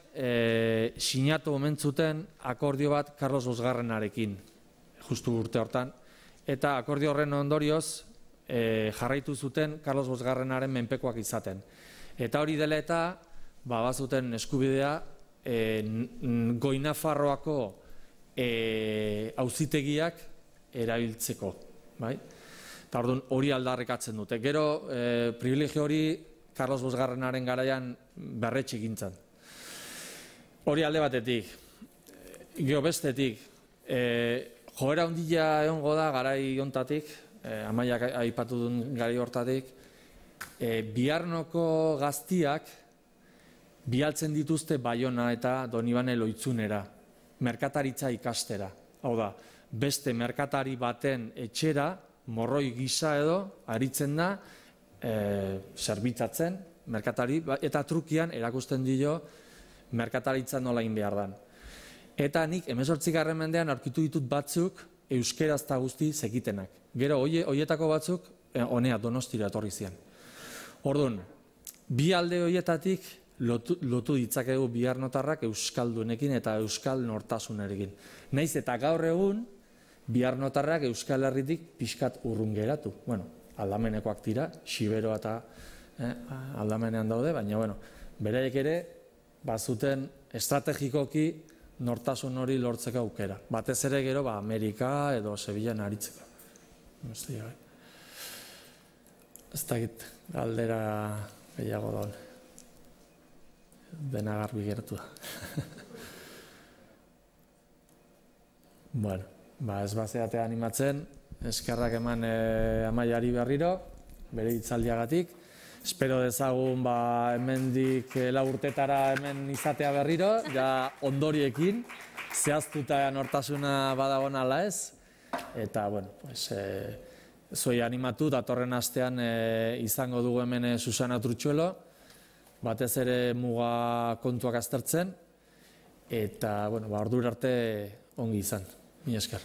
sinatu omentzuten akordio bat Carlos Bosgarrenarekin, justu urte hortan, eta akordio horren ondorioz jarraitu zuten Carlos Bosgarrenaren menpekoak izaten. Eta hori dela eta bazuten eskubidea Goi-Nafarroako auzitegiak erabiltzeko. Eta orduan hori aldarrikatzen dute. Gero privilegio hori Carlos Bosgarrenaren garaian berretxe gintzen. Hori alde batetik. Gero bestetik, joera handia egongo da garai hontatik, Amaiak aipatu duen gari hortatik, Biarnoko gaztiak bialtzen dituzte Baiona eta Donibane Loitzunera, merkataritza ikastera. Hau da, beste merkatari baten etxera, morroi gisa edo, aritzen da, zerbitzatzen, merkatari, eta trukian erakusten dio merkataritza nolain behar dan. Eta nik 18. mendean aurkitu ditut batzuk euskeraz eta guzti zekitenak. Gero, horietako batzuk, honea Donostira etorri zian. Orduan, bi alde horietatik lotu ditzakegu biarnotarrak euskaldunekin eta euskal nortasunerekin. Naiz eta gaur egun, biarnotarrak Euskal Herritik pixkat urrun geratu. Bueno, aldamenekoak dira, Xiberoa eta aldamenean daude, baina, beraiek ere, bazuten estrategikoki nortasun hori lortzeko aukera. Batez ere gero, Amerika edo Sevillan aritzeko. Ez dakit, galdera gehiago daun. Dena garbi gertu da. Bueno, ez bazeate animatzen, eskerrak eman Amaiari berriro, bere hitzaldiagatik. Espero dezagun hemendik 4 urtetara hemen izatea berriro, ja ondoriekin, zehaztuta nortasuna badagon ala ez. Eta, zuei animatu, datorren astean izango dugu hemen Susana Trutxuelo, batez ere muga kontuak aztertzen, eta, ordura arte ongi izan. Mila esker.